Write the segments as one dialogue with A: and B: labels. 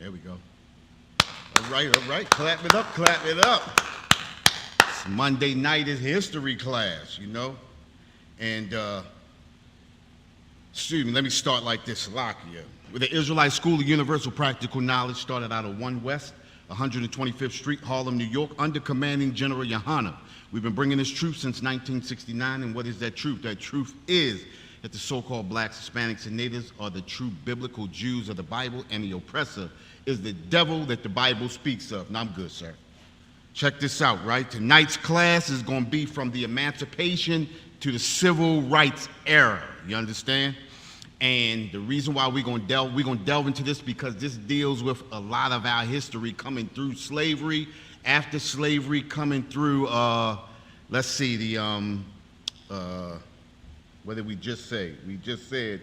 A: There we go. All right. Clap it up, clap it up. It's Monday night is history class, you know? And, excuse me, let me start like this, Salakia. With the Israelite School of Universal Practical Knowledge started out of 1 West, 125th Street, Harlem, New York, under commanding General Yohana. We've been bringing this truth since 1969, and what is that truth? That truth is that the so-called blacks, Hispanics, and natives are the true biblical Jews of the Bible, and the oppressor is the devil that the Bible speaks of. Now, I'm good, sir. Check this out, right? Tonight's class is going to be from the Emancipation to the Civil Rights era. You understand? And the reason why we're going to delve into this because this deals with a lot of our history coming through slavery, after slavery, coming through, let's see, what did we just say? We just said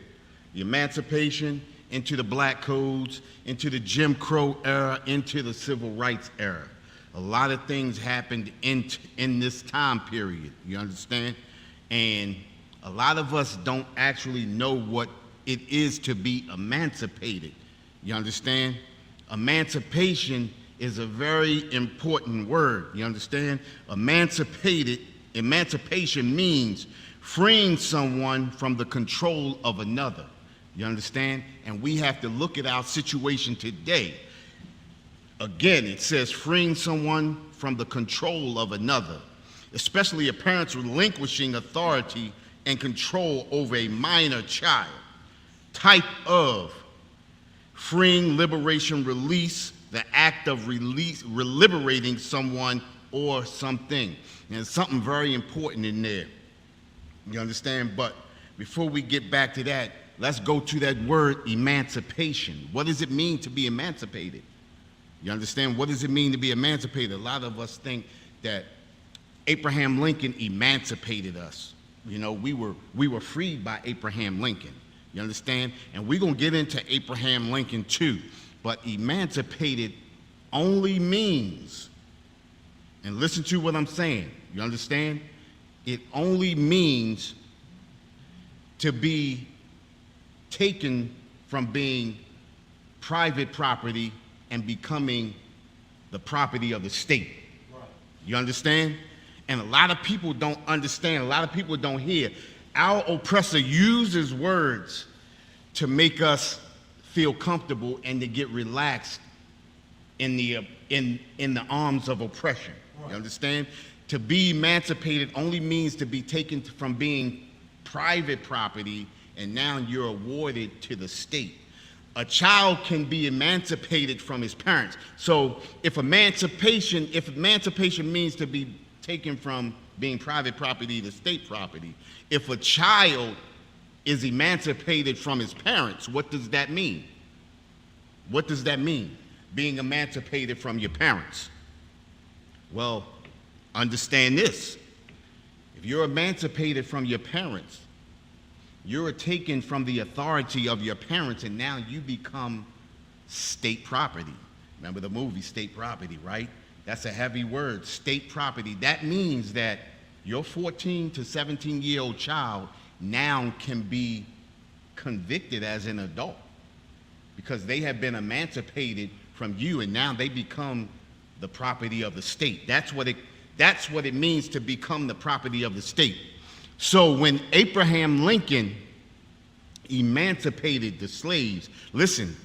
A: the Emancipation into the Black Codes, into the Jim Crow era, into the Civil Rights era. A lot of things happened in this time period, you understand? And a lot of us don't actually know what it is to be emancipated, you understand? Emancipation is a very important word, you understand? Emancipation means freeing someone from the control of another, you understand? And we have to look at our situation today. Again, it says freeing someone from the control of another, especially a parent's relinquishing authority and control over a minor child. Type of freeing, liberation, release, the act of liberating someone or something. And there's something very important in there. You understand? But before we get back to that, let's go to that word emancipation. What does it mean to be emancipated? You understand? What does it mean to be emancipated? A lot of us think that Abraham Lincoln emancipated us. You know, we were freed by Abraham Lincoln. You understand? And we're going to get into Abraham Lincoln too. But emancipated only means, and listen to what I'm saying, you understand? It only means to be taken from being private property and becoming the property of the state. Right. You understand? And a lot of people don't understand, a lot of people don't hear. Our oppressor uses words to make us feel comfortable and to get relaxed in the arms of oppression. Right. You understand? To be emancipated only means to be taken from being private property and now you're awarded to the state. A child can be emancipated from his parents. So if emancipation means to be taken from being private property to state property, if a child is emancipated from his parents, what does that mean? What does that mean, being emancipated from your parents? Well, understand this. If you're emancipated from your parents, you're taken from the authority of your parents and now you become state property. Remember the movie State Property, right? That's a heavy word, state property. That means that your 14 to 17-year-old child now can be convicted as an adult because they have been emancipated from you and now they become the property of the state. That's what it means to become the property of the state. So when Abraham Lincoln emancipated the slaves, listen,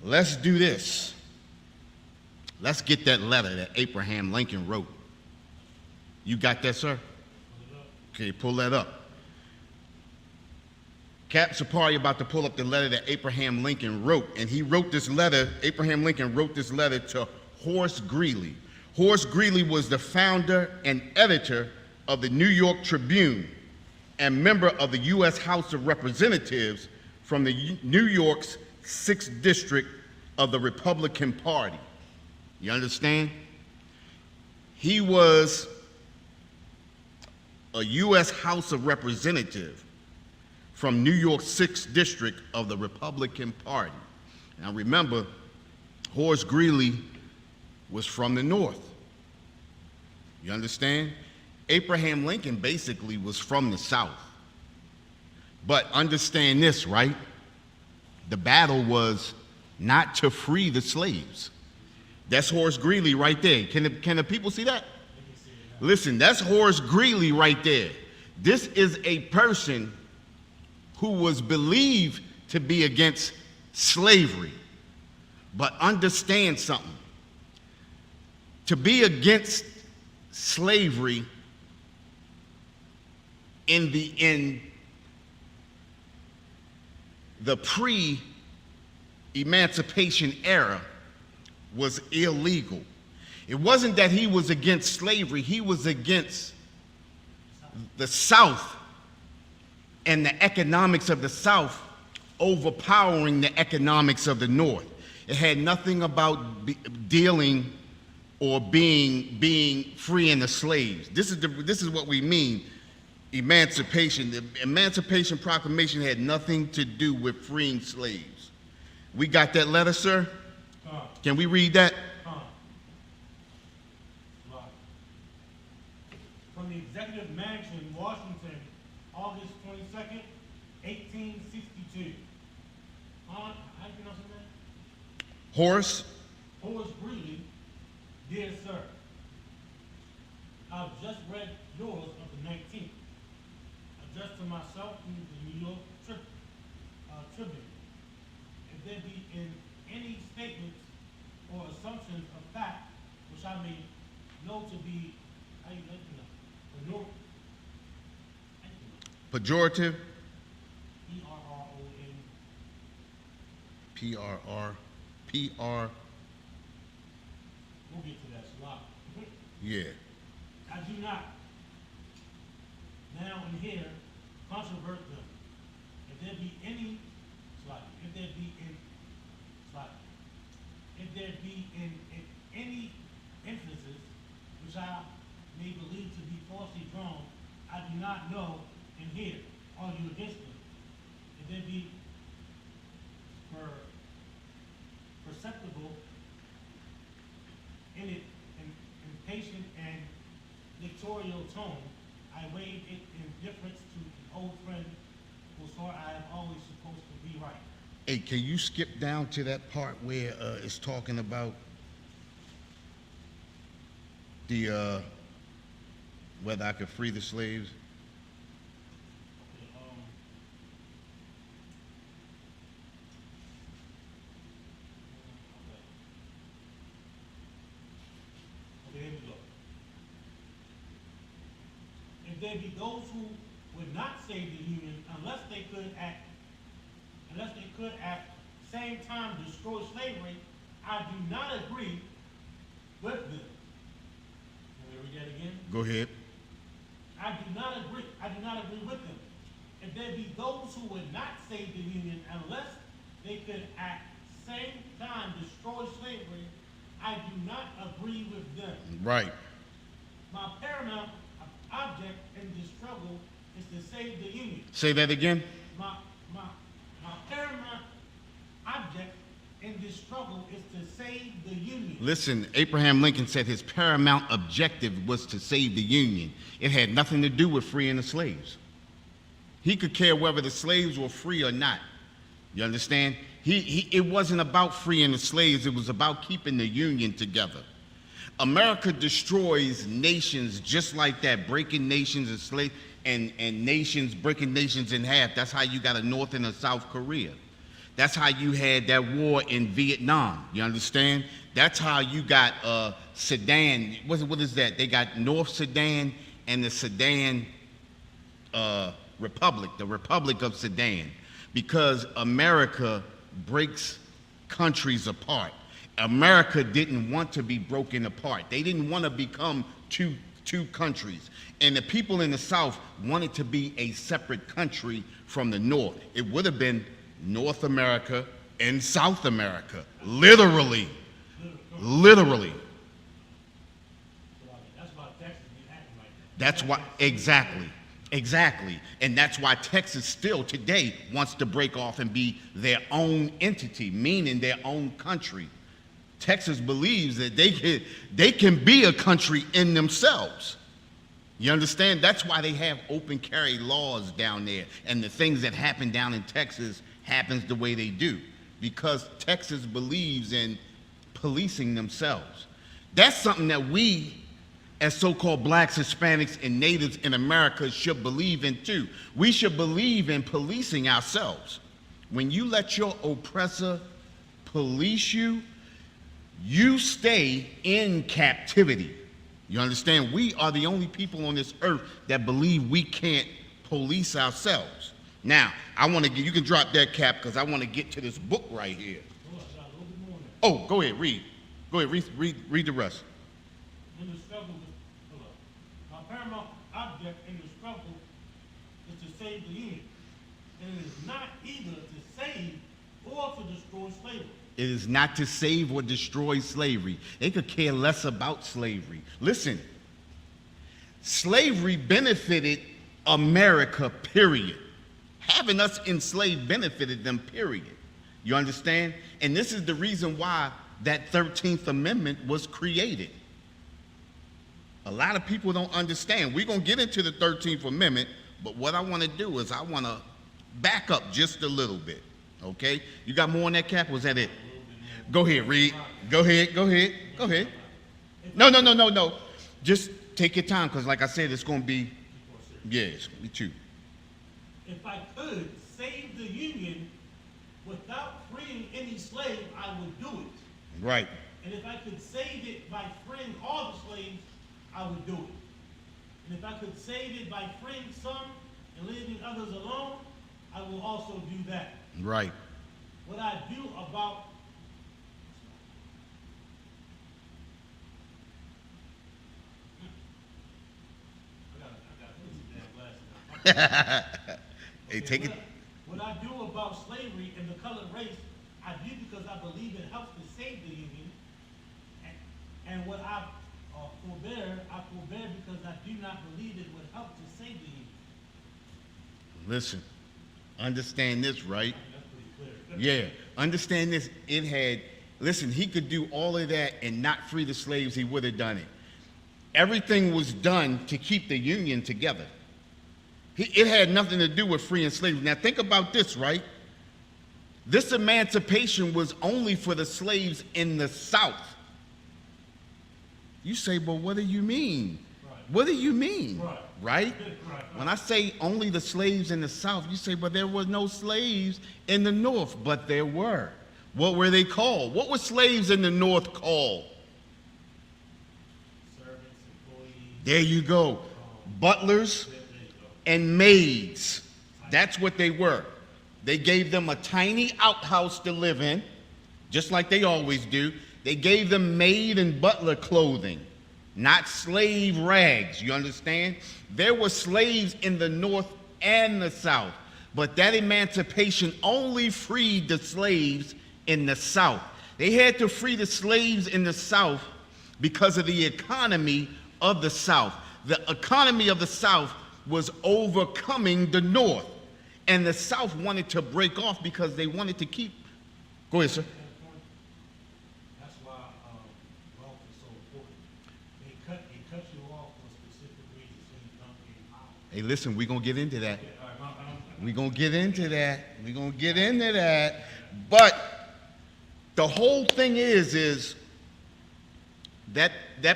A: let's do this. Let's get that letter that Abraham Lincoln wrote. You got that, sir? Okay, pull that up. Cap Sapari about to pull up the letter that Abraham Lincoln wrote. And he wrote this letter, Abraham Lincoln wrote this letter to Horace Greeley. Horace Greeley was the founder and editor of the New York Tribune and member of the U.S. House of Representatives from the New York's 6th District of the Republican Party. You understand? He was a U.S. House of Representative from New York's 6th District of the Republican Party. Now remember, Horace Greeley was from the North. You understand? Abraham Lincoln basically was from the South. But understand this, right? The battle was not to free the slaves. That's Horace Greeley right there. Can the people see that? Listen, that's Horace Greeley right there. This is a person who was believed to be against slavery. But understand something. To be against slavery in the pre-Emancipation era was illegal. It wasn't that he was against slavery, he was against the South and the economics of the South overpowering the economics of the North. It had nothing about dealing or being freeing the slaves. This is what we mean, emancipation. The Emancipation Proclamation had nothing to do with freeing slaves. We got that letter, sir? Can we read that?
B: From the Executive Mansion, Washington, August 22nd, 1862. How do you pronounce his name?
A: Horace
B: Greeley, dear sir, I've just read yours of the 19th, addressed to myself through the New York Tribune. If there be in any statements or assumptions of fact which I may know to be,
A: pejorative,
B: P-R-R-O-N.
A: P-R.
B: We'll get to that slot.
A: Yeah.
B: I do not now and here controvert them. If there be any slot, if there be in any instances which I may believe to be falsely drawn, I do not know and here argue against them. If there be perceptible in it in patient and dictatorial tone, I waive it in deference to an old friend whose heart I am always supposed to be right.
A: Hey, can you skip down to that part where it's talking about the whether I could free the slaves?
B: Okay, here we go. If there be those who would not save the Union unless they could at the same time destroy slavery, I do not agree with them. Can we read that again?
A: Go ahead.
B: I do not agree with them. If there be those who would not save the Union unless they could at the same time destroy slavery, I do not agree with them.
A: Right.
B: My paramount object in this struggle is to save the Union.
A: Say that again.
B: My paramount object in this struggle is to save the Union.
A: Listen, Abraham Lincoln said his paramount objective was to save the Union. It had nothing to do with freeing the slaves. He could care whether the slaves were free or not. You understand? It wasn't about freeing the slaves. It was about keeping the Union together. America destroys nations just like that, breaking nations and nations, breaking nations in half. That's how you got a North and a South Korea. That's how you had that war in Vietnam. You understand? That's how you got Sudan. What is that? They got North Sudan and the Sudan Republic, the Republic of Sudan, because America breaks countries apart. America didn't want to be broken apart. They didn't want to become two countries. And the people in the South wanted to be a separate country from the North. It would have been North America and South America, literally. Literally.
B: That's why Texas is acting like that.
A: That's why, exactly. And that's why Texas still today wants to break off and be their own entity, meaning their own country. Texas believes that they can be a country in themselves. You understand? That's why they have open carry laws down there, and the things that happen down in Texas happens the way they do, because Texas believes in policing themselves. That's something that we, as so-called blacks, Hispanics, and natives in America should believe in too. We should believe in policing ourselves. When you let your oppressor police you, you stay in captivity. You understand? We are the only people on this earth that believe we can't police ourselves. Now, I want to get, you can drop that cap because I want to get to this book right here. Oh, go ahead, read. Go ahead, read the rest.
B: In the struggle, my paramount object in the struggle is to save the Union. And it is not either to save or to destroy slavery.
A: It is not to save or destroy slavery. They could care less about slavery. Listen, slavery benefited America, period. Having us enslaved benefited them, period. You understand? And this is the reason why that 13th Amendment was created. A lot of people don't understand. We're going to get into the 13th Amendment, but what I want to do is I want to back up just a little bit, okay? You got more on that, Cap? Was that it? Go ahead, read. Go ahead. No. Just take your time, because like I said, it's going to be, yeah, it's going to be two.
B: If I could save the Union without freeing any slave, I would do it.
A: Right.
B: And if I could save it by freeing all the slaves, I would do it. And if I could save it by freeing some and leaving others alone, I will also do that.
A: Right.
B: What I do about
A: Hey, take it.
B: What I do about slavery and the colored race, I do because I believe it helps to save the Union. And what I forbear because I do not believe it would help to save the Union.
A: Listen, understand this, right?
B: That's pretty clear.
A: Yeah, understand this. Listen, he could do all of that and not free the slaves, he would have done it. Everything was done to keep the Union together. It had nothing to do with freeing slaves. Now think about this, right? This emancipation was only for the slaves in the South. You say, well, what do you mean?
B: Right.
A: What do you mean? Right?
B: Right.
A: When I say only the slaves in the South, you say, but there were no slaves in the North. But there were. What were they called? What were slaves in the North called?
B: Servants, employees.
A: There you go. Butlers and maids. That's what they were. They gave them a tiny outhouse to live in, just like they always do. They gave them maid and butler clothing, not slave rags, you understand? There were slaves in the North and the South, but that emancipation only freed the slaves in the South. They had to free the slaves in the South because of the economy of the South. The economy of the South was overcoming the North, and the South wanted to break off because they wanted to keep. Go ahead, sir.
B: That's why wealth is so important. They cut you off for a specific reason so you don't get power.
A: Hey, listen, we're going to get into that.
B: Okay, all right,
A: We're going to get into that. We're going to get into that. But the whole thing is that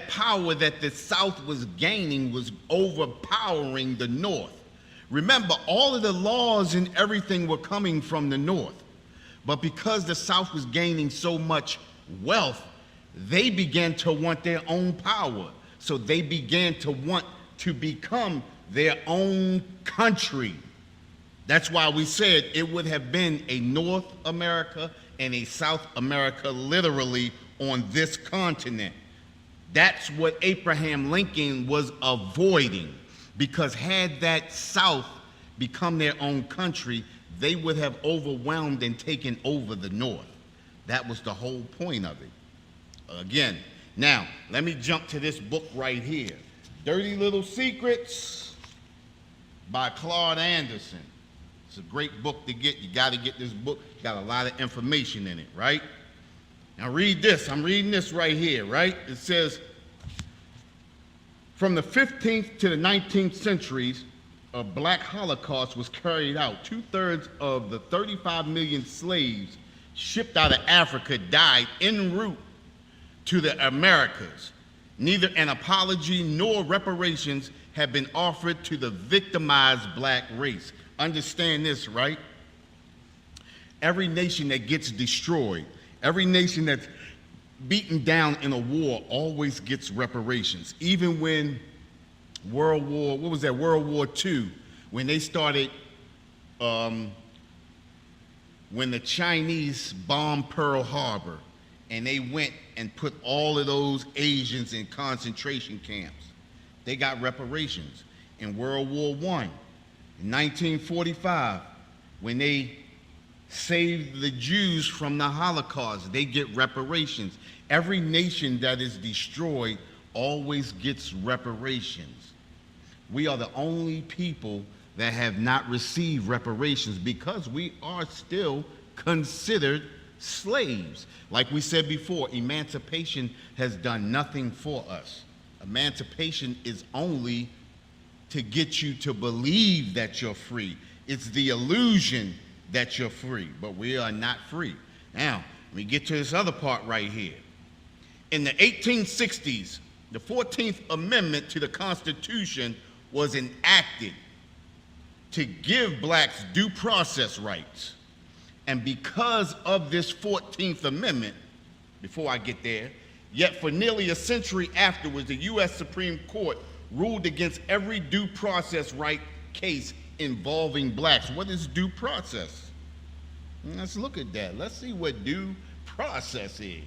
A: power that the South was gaining was overpowering the North. Remember, all of the laws and everything were coming from the North. But because the South was gaining so much wealth, they began to want their own power. So they began to want to become their own country. That's why we said it would have been a North America and a South America literally on this continent. That's what Abraham Lincoln was avoiding, because had that South become their own country, they would have overwhelmed and taken over the North. That was the whole point of it. Again, now, let me jump to this book right here. Dirty Little Secrets by Claude Anderson. It's a great book to get. You got to get this book. It's got a lot of information in it, right? Now read this. I'm reading this right here, right? It says, From the 15th to the 19th centuries, a black Holocaust was carried out. 2/3 of the 35 million slaves shipped out of Africa died en route to the Americas. Neither an apology nor reparations have been offered to the victimized black race. Understand this, right? Every nation that gets destroyed, every nation that's beaten down in a war always gets reparations. Even when World War II, when they started, when the Chinese bombed Pearl Harbor and they went and put all of those Asians in concentration camps, they got reparations. In World War I, in 1945, when they saved the Jews from the Holocaust, they get reparations. Every nation that is destroyed always gets reparations. We are the only people that have not received reparations because we are still considered slaves. Like we said before, emancipation has done nothing for us. Emancipation is only to get you to believe that you're free. It's the illusion that you're free, but we are not free. Now, let me get to this other part right here. In the 1860s, the 14th Amendment to the Constitution was enacted to give blacks due process rights. And because of this 14th Amendment, before I get there, yet for nearly a century afterwards, the U.S. Supreme Court ruled against every due process right case involving blacks. What is due process? Let's look at that. Let's see what due process is.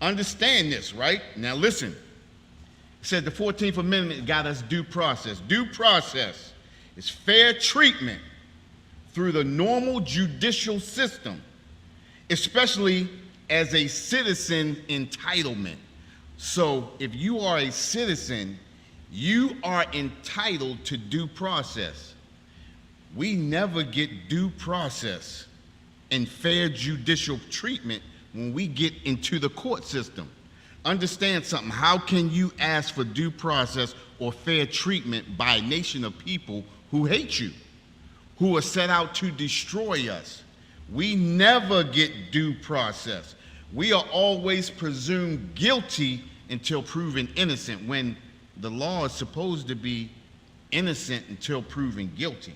A: Understand this, right? Now listen. It said the 14th Amendment got us due process. Due process is fair treatment through the normal judicial system, especially as a citizen entitlement. So if you are a citizen, you are entitled to due process. We never get due process and fair judicial treatment when we get into the court system. Understand something. How can you ask for due process or fair treatment by a nation of people who hate you, who are set out to destroy us? We never get due process. We are always presumed guilty until proven innocent, when the law is supposed to be innocent until proven guilty.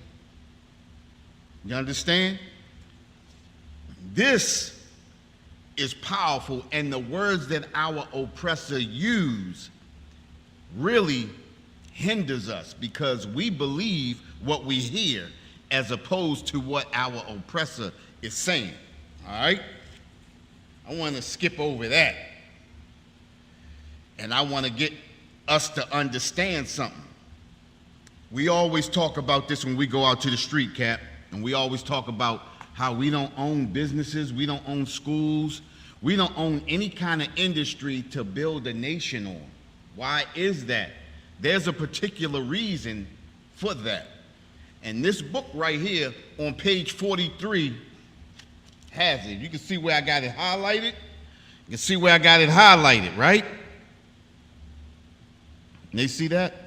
A: You understand? This is powerful, and the words that our oppressor use really hinders us because we believe what we hear as opposed to what our oppressor is saying. All right? I want to skip over that. And I want to get us to understand something. We always talk about this when we go out to the street, Cap, and we always talk about how we don't own businesses, we don't own schools, we don't own any kind of industry to build a nation on. Why is that? There's a particular reason for that. And this book right here on page 43 has it. You can see where I got it highlighted. You can see where I got it highlighted, right? They see that?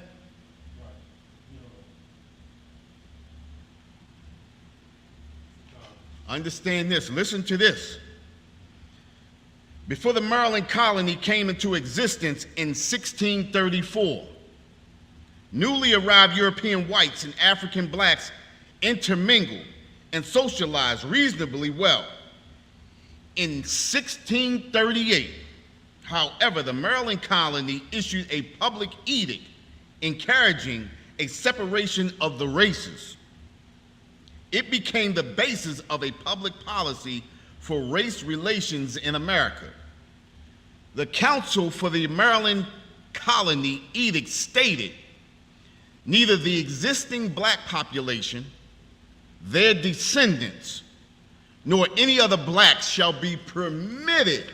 A: Understand this. Listen to this. Before the Maryland colony came into existence in 1634, newly arrived European whites and African blacks intermingled and socialized reasonably well. In 1638, however, the Maryland colony issued a public edict encouraging a separation of the races. It became the basis of a public policy for race relations in America. The Council for the Maryland Colony Edict stated, neither the existing black population, their descendants, nor any other blacks shall be permitted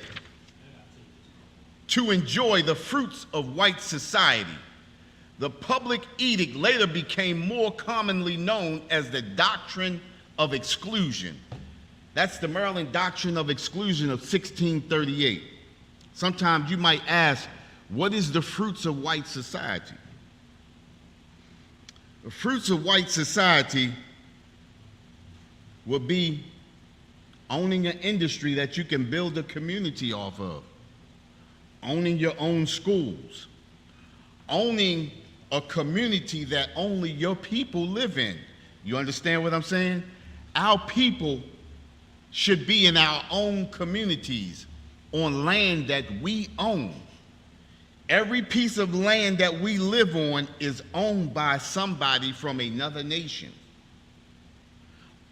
A: to enjoy the fruits of white society. The public edict later became more commonly known as the Doctrine of Exclusion. That's the Maryland Doctrine of Exclusion of 1638. Sometimes you might ask, what is the fruits of white society? The fruits of white society will be owning an industry that you can build a community off of, owning your own schools, owning a community that only your people live in. You understand what I'm saying? Our people should be in our own communities on land that we own. Every piece of land that we live on is owned by somebody from another nation.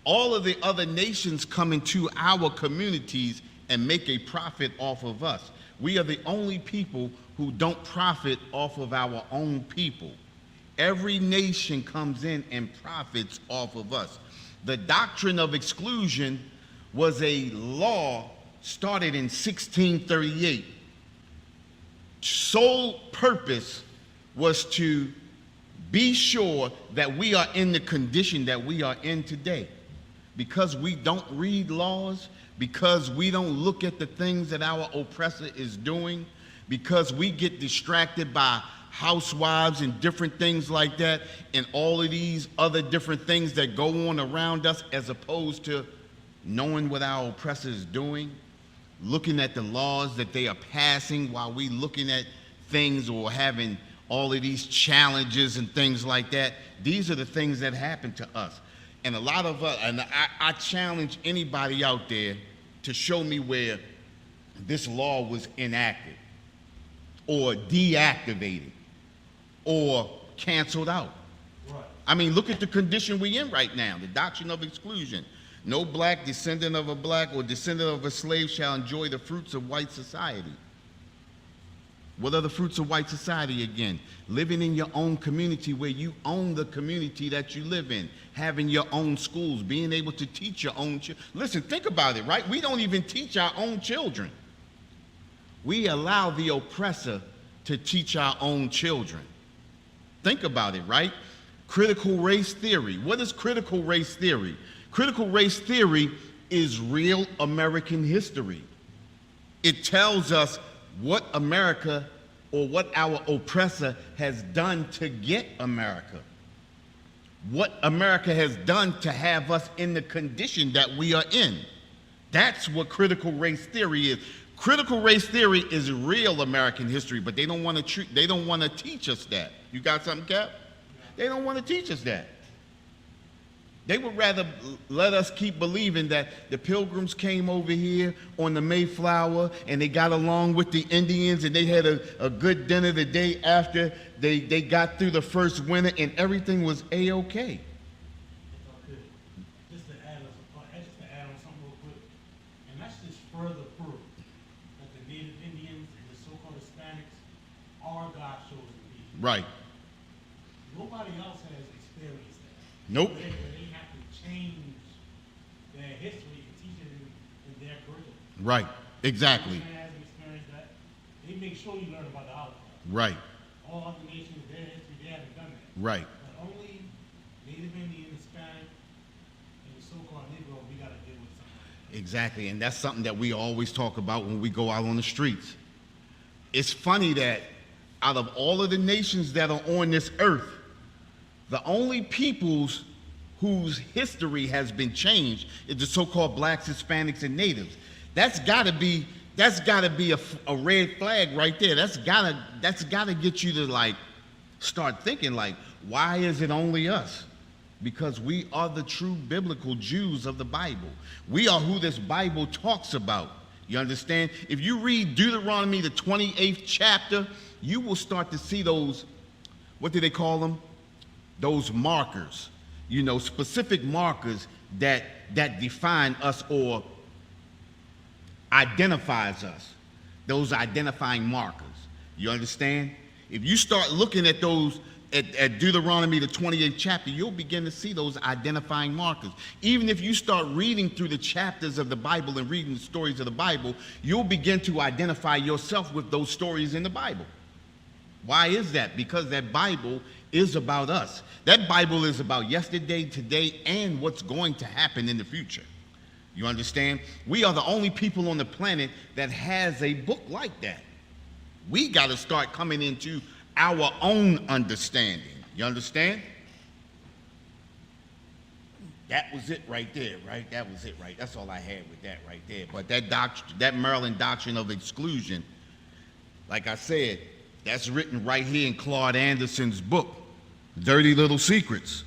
A: All of the other nations come into our communities and make a profit off of us. We are the only people who don't profit off of our own people. Every nation comes in and profits off of us. The doctrine of exclusion was a law started in 1638. Sole purpose was to be sure that we are in the condition that we are in today. Because we don't read laws, because we don't look at the things that our oppressor is doing, because we get distracted by housewives and different things like that, and all of these other different things that go on around us, as opposed to knowing what our oppressor is doing, looking at the laws that they are passing while we looking at things or having all of these challenges and things like that. These are the things that happen to us. And a lot of us, and I challenge anybody out there to show me where this law was enacted or deactivated or canceled out.
B: Right.
A: I mean, look at the condition we're in right now, the doctrine of exclusion. No black descendant of a black or descendant of a slave shall enjoy the fruits of white society. What are the fruits of white society again? Living in your own community where you own the community that you live in, having your own schools, being able to teach your own children. Listen, think about it, right? We don't even teach our own children. We allow the oppressor to teach our own children. Think about it, right? Critical race theory. What is critical race theory? Critical race theory is real American history. It tells us what America or what our oppressor has done to get America. What America has done to have us in the condition that we are in. That's what critical race theory is. Critical race theory is real American history, but they don't want to teach us that. You got something, Cap? They don't want to teach us that. They would rather let us keep believing that the Pilgrims came over here on the Mayflower and they got along with the Indians and they had a good dinner the day after they got through the first winter and everything was A-okay.
B: Just to add on something real quick, and that's just further proof that the Native Indians and the so-called Hispanics are God's chosen people.
A: Right.
B: Nobody else has experienced that.
A: Nope.
B: They have to change their history and teach it in their curriculum.
A: Right. Exactly.
B: Everyone hasn't experienced that. They make sure you learn about the Holocaust.
A: Right.
B: All other nations, their history, they haven't done that.
A: Right.
B: But only Native Indian, Hispanic, and the so-called Negro, we got to deal with something.
A: Exactly. And that's something that we always talk about when we go out on the streets. It's funny that out of all of the nations that are on this earth, the only peoples whose history has been changed is the so-called blacks, Hispanics, and natives. That's got to be a red flag right there. That's gotta get you to like start thinking like, why is it only us? Because we are the true biblical Jews of the Bible. We are who this Bible talks about. You understand? If you read Deuteronomy, the 28th chapter, you will start to see those, what do they call them? Those markers, you know, specific markers that define us or identifies us, those identifying markers. You understand? If you start looking at those, at Deuteronomy, the 28th chapter, you'll begin to see those identifying markers. Even if you start reading through the chapters of the Bible and reading the stories of the Bible, you'll begin to identify yourself with those stories in the Bible. Why is that? Because that Bible is about us. That Bible is about yesterday, today, and what's going to happen in the future. You understand? We are the only people on the planet that has a book like that. We got to start coming into our own understanding. You understand? That was it right there, right? That was it, right? That's all I had with that right there. But that doctrine, that Maryland doctrine of exclusion, like I said, that's written right here in Claude Anderson's book, Dirty Little Secrets.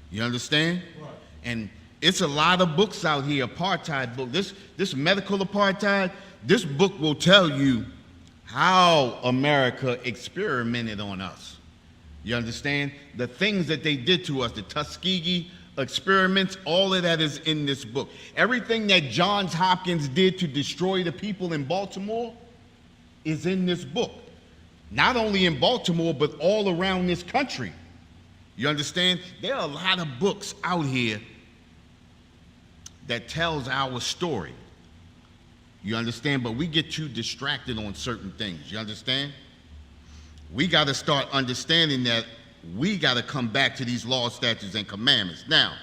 A: You understand? Right. And it's a lot of books out here, apartheid book. This medical apartheid, this book will tell you how America experimented on us. You understand? The things that they did to us, the Tuskegee experiments, all of that is in this book. Everything that Johns Hopkins did to destroy the people in Baltimore is in this book. Not only in Baltimore, but all around this country. You understand? There are a lot of books out here that tells our story. You understand? But we get too distracted on certain things. You understand? We got to start understanding that we got to come back to these laws, statutes, and commandments. Now,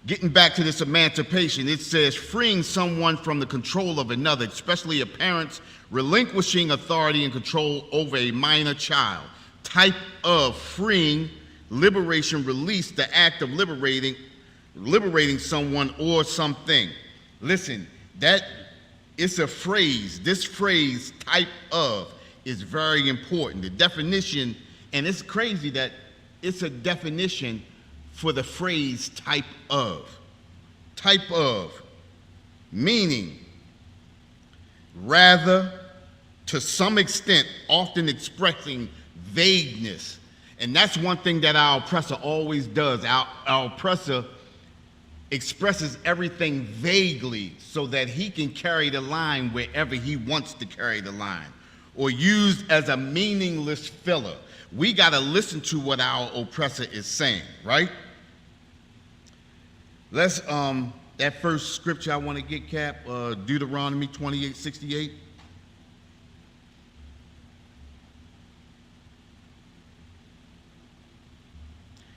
A: getting back to this emancipation, it says freeing someone from the control of another, especially a parent's relinquishing authority and control over a minor child. Type of freeing, liberation, release, the act of liberating someone or something. Listen, that it's a phrase. This phrase, type of, is very important. The definition, and it's crazy that it's a definition for the phrase type of. Type of, meaning, rather, to some extent, often expressing vagueness. And that's one thing that our oppressor always does. Our oppressor expresses everything vaguely so that he can carry the line wherever he wants to carry the line, or used as a meaningless filler. We got to listen to what our oppressor is saying, right? Let's, that first scripture I want to get, Cap, Deuteronomy 28:68.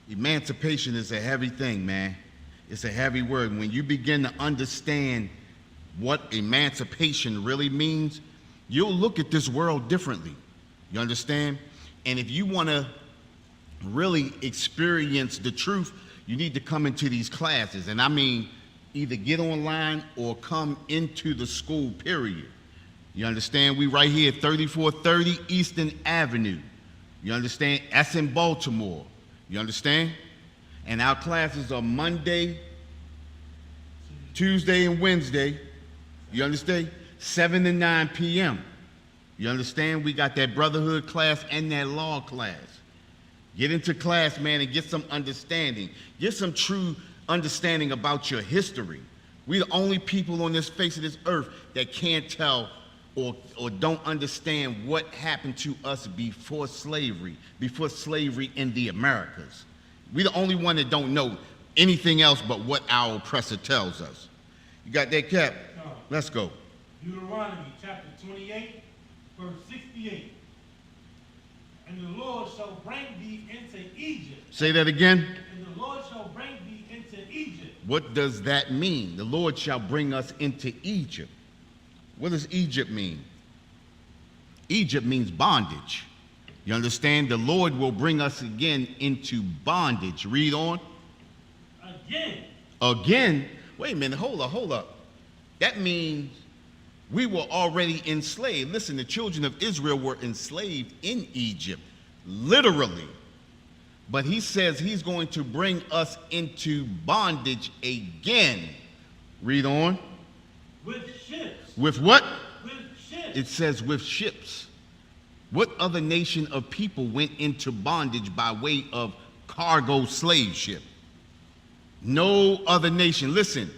A: Emancipation is a heavy thing, man. It's a heavy word. When you begin to understand what emancipation really means, you'll look at this world differently. You understand? And if you want to really experience the truth, you need to come into these classes. And I mean, either get online or come into the school, period. You understand? We right here at 3430 Eastern Avenue. You understand? That's in Baltimore. You understand? And our classes are Monday, Tuesday, and Wednesday. You understand? 7 to 9 p.m. You understand? We got that brotherhood class and that law class. Get into class, man, and get some understanding. Get some true understanding about your history. We're the only people on this face of this earth that can't tell or don't understand what happened to us before slavery in the Americas. We're the only one that don't know anything else but what our oppressor tells us. You got that, Cap? No. Let's go.
B: Deuteronomy chapter 28, verse 68. And the Lord shall bring thee into Egypt.
A: Say that again.
B: And the Lord shall bring thee into Egypt.
A: What does that mean? The Lord shall bring us into Egypt. What does Egypt mean? Egypt means bondage. You understand? The Lord will bring us again into bondage. Read on.
B: Again.
A: Again? Wait a minute, hold up. That means we were already enslaved. Listen, the children of Israel were enslaved in Egypt, literally. But he says he's going to bring us into bondage again. Read on.
B: With ships.
A: With what?
B: With ships.
A: It says with ships. What other nation of people went into bondage by way of cargo slave ship? No other nation. Listen,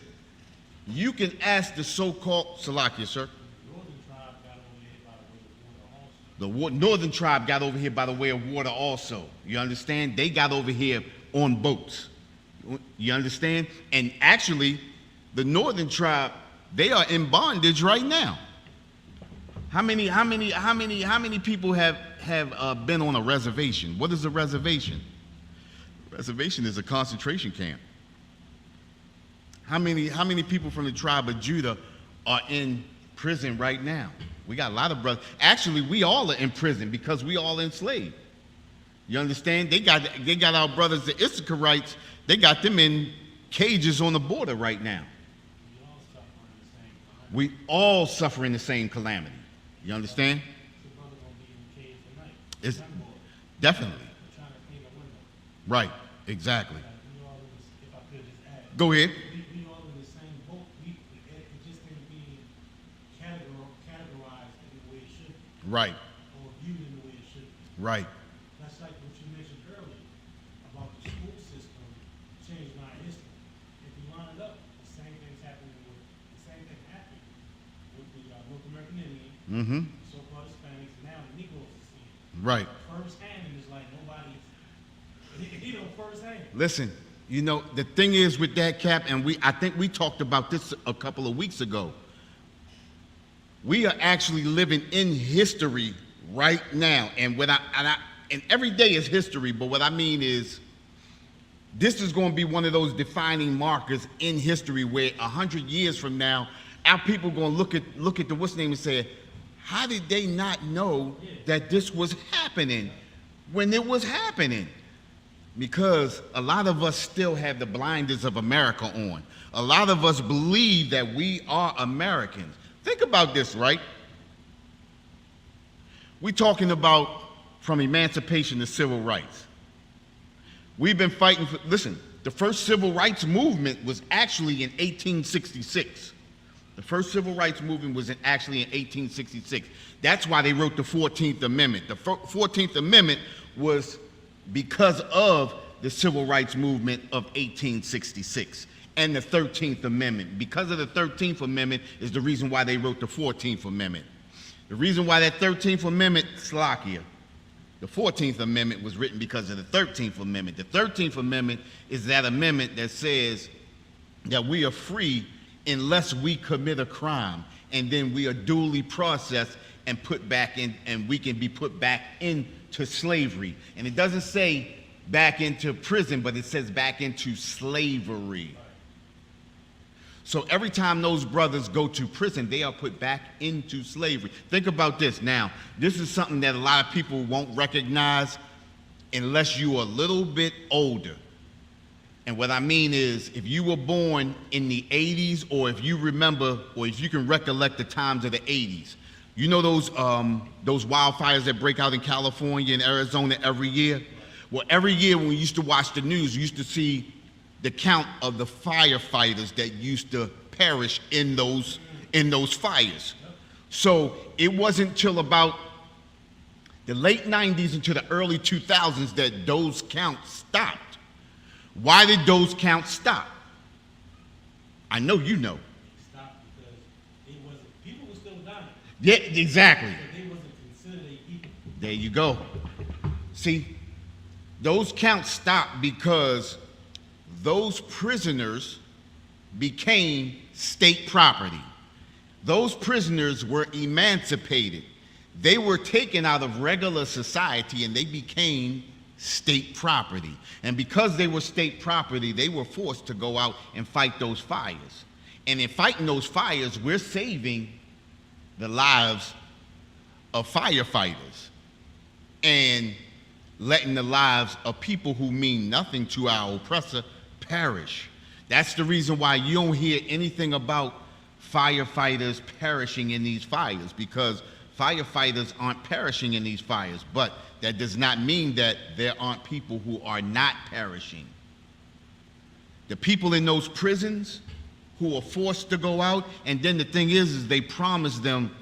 A: you can ask the so-called, Salakia, sir. The northern tribe got over here by the way of water also. You understand? They got over here on boats. You understand? And actually, the northern tribe, they are in bondage right now. How many people have been on a reservation? What is a reservation? Reservation is a concentration camp. How many people from the tribe of Judah are in prison right now We got a lot of brothers. Actually, we all are in prison because we all enslaved. You understand? They got our brothers, the Issacharites, they got them in cages on the border right now. We all suffering the same calamity. You understand? It's definitely. Right, exactly. Go ahead.
B: We all in the same boat. It just ain't being categorized in the way it should be.
A: Right,
B: Or viewed in the way it should be.
A: right,
B: That's like what you mentioned earlier about the school system changing our history. If you line it up, the same thing happened with the North American Indian,
A: mm-hmm,
B: so-called Hispanics, and now the Negroes are seeing it.
A: right.
B: Firsthand, and it's like nobody's, firsthand.
A: Listen, you know, the thing is with that, Cap, and I think we talked about this a couple of weeks ago. We are actually living in history right now. And and every day is history, but what I mean is this is going to be one of those defining markers in history where 100 years from now, our people are going to look at the what's name and say, how did they not know that this was happening when it was happening? Because a lot of us still have the blinders of America on. A lot of us believe that we are Americans. Think about this, right? We're talking about from emancipation to civil rights. We've been fighting for, listen, the first civil rights movement was actually in 1866. The first civil rights movement was actually in 1866. That's why they wrote the 14th Amendment. The 14th Amendment was because of the civil rights movement of 1866 and the 13th Amendment. Because of the 13th Amendment is the reason why they wrote the 14th Amendment. The reason why that 13th Amendment, Slovakia, the 14th Amendment was written because of the 13th Amendment. The 13th Amendment is that amendment that says that we are free unless we commit a crime, and then we are duly processed and put back in, and we can be put back into slavery. And it doesn't say back into prison, but it says back into slavery. So every time those brothers go to prison, they are put back into slavery. Think about this now. This is something that a lot of people won't recognize unless you are a little bit older. And what I mean is, if you were born in the 80s, or if you remember, or if you can recollect the times of the 80s, you know those wildfires that break out in California and Arizona every year? Well, every year when we used to watch the news, we used to see the count of the firefighters that used to perish in those fires. So it wasn't till about the late 90s into the early 2000s that those counts stopped. Why did those counts stop? I know you know.
B: Stopped because people were still dying.
A: Yeah, exactly.
B: So they wasn't considered a people.
A: There you go. See, those counts stopped because those prisoners became state property. Those prisoners were emancipated. They were taken out of regular society and they became state property. And because they were state property, they were forced to go out and fight those fires. And in fighting those fires, we're saving the lives of firefighters and letting the lives of people who mean nothing to our oppressor perish. That's the reason why you don't hear anything about firefighters perishing in these fires, because firefighters aren't perishing in these fires. But that does not mean that there aren't people who are not perishing. The people in those prisons who are forced to go out, and then the thing is they promise them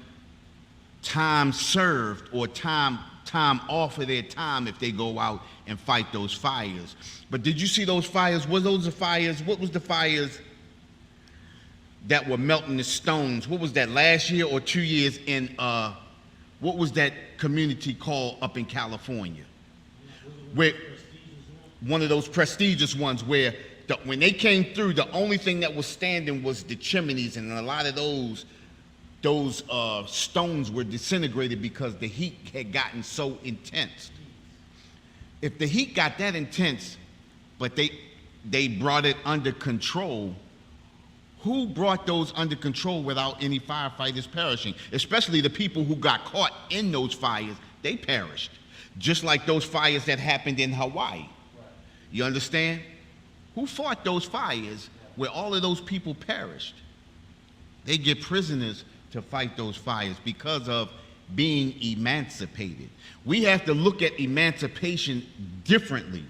A: time served or time off of their time if they go out and fight those fires. But did you see those fires? Were those the fires? What was the fires that were melting the stones? What was that, last year or 2 years in, what was that community called up in California? Where, one of those prestigious ones where when they came through, the only thing that was standing was the chimneys, and a lot of those stones were disintegrated because the heat had gotten so intense. If the heat got that intense, but they brought it under control, Who brought those under control without any firefighters perishing? Especially the people who got caught in those fires, they perished. Just like those fires that happened in Hawaii. You understand? Who fought those fires where all of those people perished? They get prisoners to fight those fires because of being emancipated. We have to look at emancipation differently.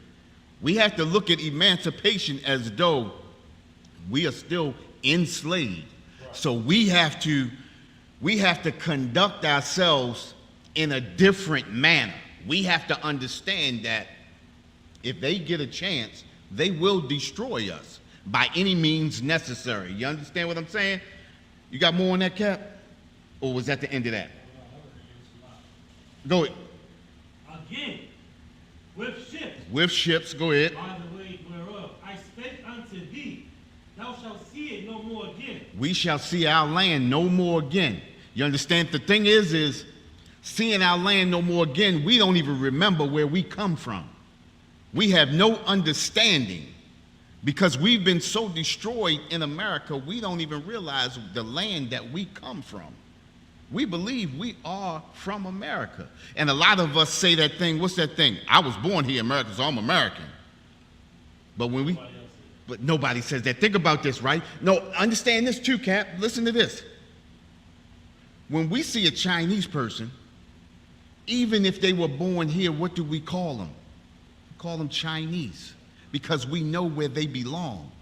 A: We have to look at emancipation as though we are still enslaved. So we have to conduct ourselves in a different manner. We have to understand that if they get a chance, they will destroy us by any means necessary. You understand what I'm saying? You got more on that, Cap? Or was that the end of that? Go ahead.
B: Again, with ships.
A: With ships, go ahead.
B: By the way whereof I spake unto thee, thou shalt see it no more again.
A: We shall see our land no more again. You understand? The thing is seeing our land no more again, we don't even remember where we come from. We have no understanding because we've been so destroyed in America, we don't even realize the land that we come from. We believe we are from America. And a lot of us say that thing, what's that thing? I was born here in America, so I'm American. But nobody says that. Think about this, right? No, understand this too, Cap. Listen to this. When we see a Chinese person, even if they were born here, what do we call them? We call them Chinese because we know where they belong.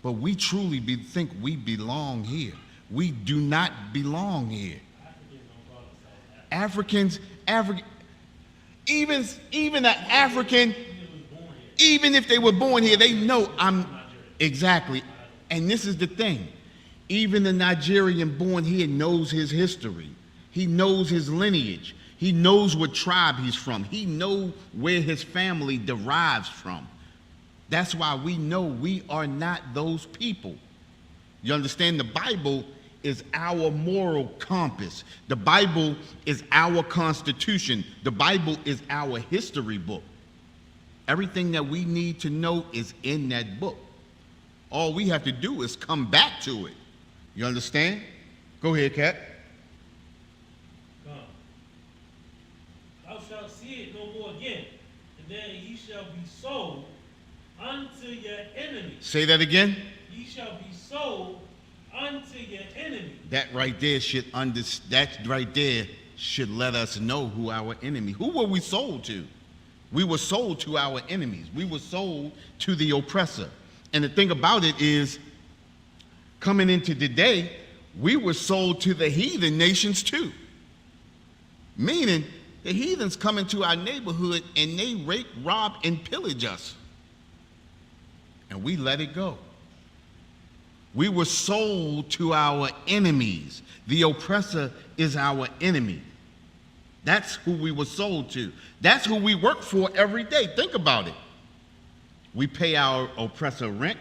A: But we truly think we belong here. We do not belong here. Africans, even an African, even if they were born here, they know exactly. And this is the thing. Even the Nigerian born here knows his history. He knows his lineage. He knows what tribe he's from. He knows where his family derives from. That's why we know we are not those people. You understand? The Bible is our moral compass. The Bible is our constitution. The Bible is our history book. Everything that we need to know is in that book. All we have to do is come back to it. You understand? Go ahead, Cat.
B: Come. Thou shalt see it no more again, and then ye shall be sold unto your enemies.
A: Say that again.
B: Ye shall be sold unto your enemies.
A: That right there should let us know who our enemy. Who were we sold to? We were sold to our enemies. We were sold to the oppressor. And the thing about it is, coming into today, we were sold to the heathen nations too. Meaning, the heathens come into our neighborhood and they rape, rob, and pillage us. And we let it go. We were sold to our enemies. The oppressor is our enemy. That's who we were sold to. That's who we work for every day. Think about it. We pay our oppressor rent.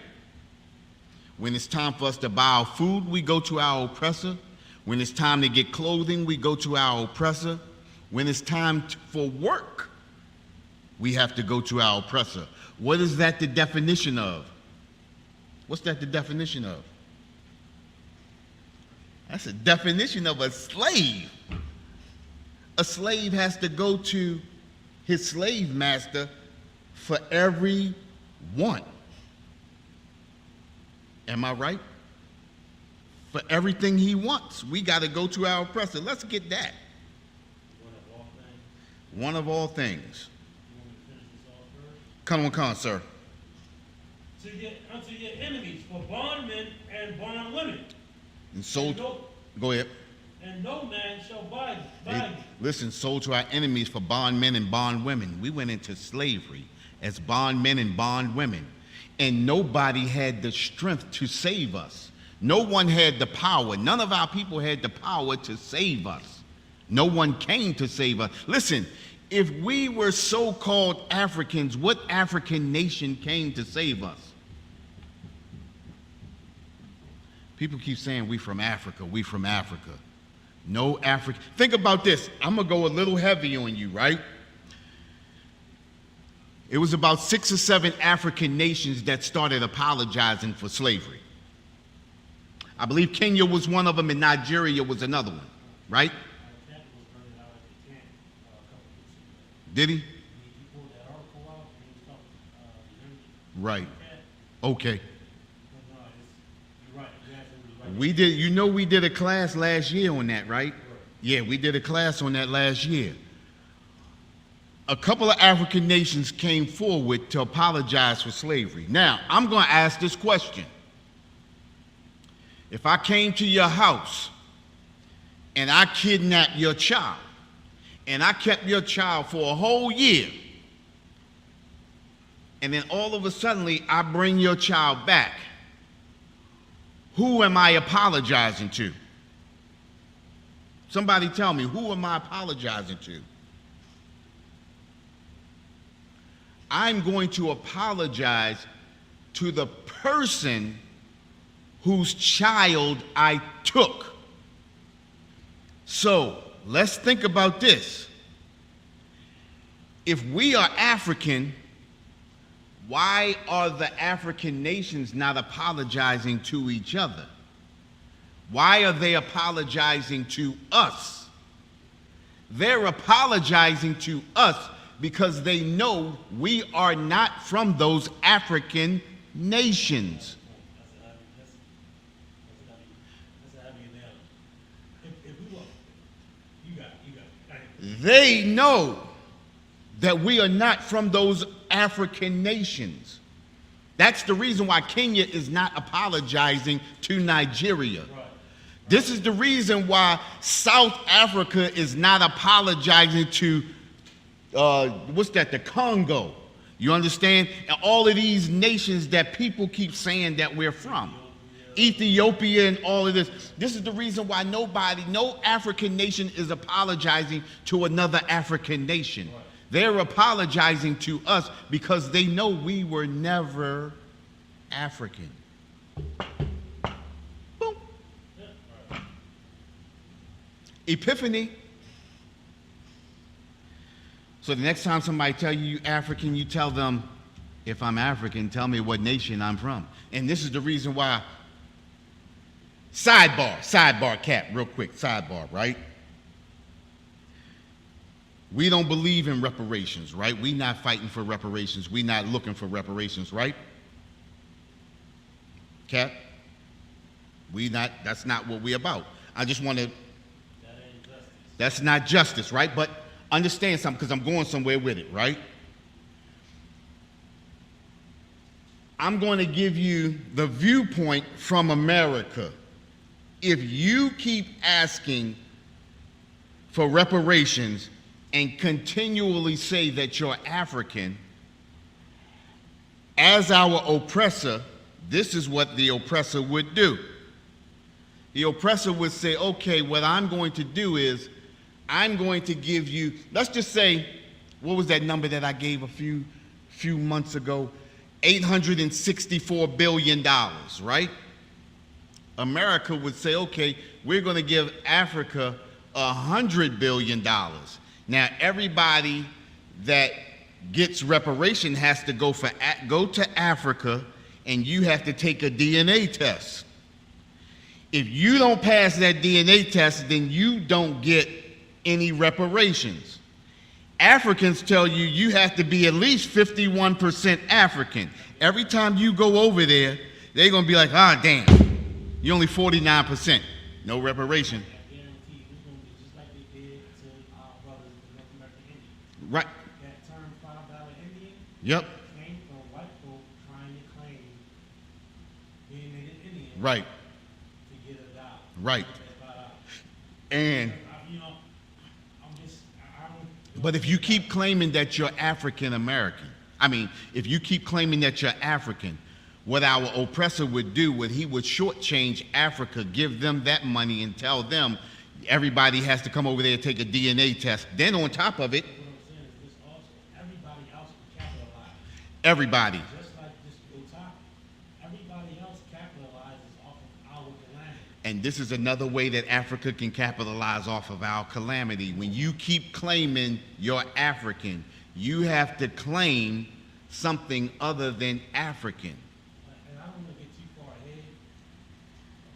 A: When it's time for us to buy our food, we go to our oppressor. When it's time to get clothing, we go to our oppressor. When it's time for work, we have to go to our oppressor. What is that the definition of? What's that the definition of? That's a definition of a slave. A slave has to go to his slave master for every want. Am I right? For everything he wants, we got to go to our oppressor. Let's get that. One of all things. Come on, sir.
B: Unto your enemies, for bondmen and bondwomen.
A: And sold. Go ahead.
B: And no man shall buy you.
A: Listen, sold to our enemies for bondmen and bondwomen. We went into slavery as bondmen and bondwomen. And nobody had the strength to save us. No one had the power. None of our people had the power to save us. No one came to save us. Listen, if we were so-called Africans, what African nation came to save us? People keep saying we from Africa, we from Africa. No African. Think about this. I'm going to go a little heavy on you, right? It was about 6 or 7 African nations that started apologizing for slavery. I believe Kenya was one of them and Nigeria was another one, right?
B: Cat was burning out at the camp a couple weeks ago.
A: Did he?
B: He pulled that article out and he was talking
A: Right.
B: cat.
A: Okay.
B: But no, you're right. You're absolutely right.
A: We did, you know, we did a class last year on that, right? Yeah, we did a class on that last year. A couple of African nations came forward to apologize for slavery. Now, I'm going to ask this question. If I came to your house and I kidnapped your child and I kept your child for a whole year, and then all of a sudden I bring your child back, who am I apologizing to? Somebody tell me, who am I apologizing to? I'm going to apologize to the person whose child I took. So let's think about this. If we are African, why are the African nations not apologizing to each other? Why are they apologizing to us? They're apologizing to us because they know we are not from those African nations. They know that we are not from those African nations. That's the reason why Kenya is not apologizing to Nigeria. This is the reason why South Africa is not apologizing to the Congo. You understand? And all of these nations that people keep saying that we're from. Ethiopia and all of this. This is the reason why no African nation is apologizing to another African nation. They're apologizing to us because they know we were never African. Boom. Epiphany. So the next time somebody tell you you're African, you tell them, if I'm African, tell me what nation I'm from. And this is the reason why, sidebar, Cap, real quick, sidebar, right? We don't believe in reparations, right? We not fighting for reparations. We not looking for reparations, right? Cap? That's not what we about. I just want to, that's not justice, right? But understand something, because I'm going somewhere with it, right? I'm going to give you the viewpoint from America. If you keep asking for reparations and continually say that you're African, as our oppressor, this is what the oppressor would do. The oppressor would say, okay, what I'm going to do is I'm going to give you, let's just say, what was that number that I gave a few months ago? $864 billion, right? America would say, okay, we're going to give Africa $100 billion. Now, everybody that gets reparation has to go to Africa, and you have to take a DNA test. If you don't pass that DNA test, then you don't get any reparations. Africans tell you you have to be at least 51% African. Every time you go over there, they're going to be like, ah, damn, you're only 49%. No reparation.
B: I guarantee it's going to be just like they did to our brothers in North American Indian.
A: Right.
B: That term $5 Indian
A: Yep.
B: came from white folk trying to claim being an Indian
A: Right.
B: to get a dollar.
A: Right.
B: That's $5.
A: And
B: You know, I don't.
A: but if you keep claiming that you're African American, if you keep claiming that you're African, what our oppressor would do, he would shortchange Africa, give them that money and tell them everybody has to come over there and take a DNA test. Then on top of it,
B: What I'm saying is this also, everybody else can capitalize.
A: everybody.
B: Just like this little topic. Everybody else capitalizes off of our calamity.
A: And this is another way that Africa can capitalize off of our calamity. When you keep claiming you're African, you have to claim something other than African.
B: And I don't want to get too far ahead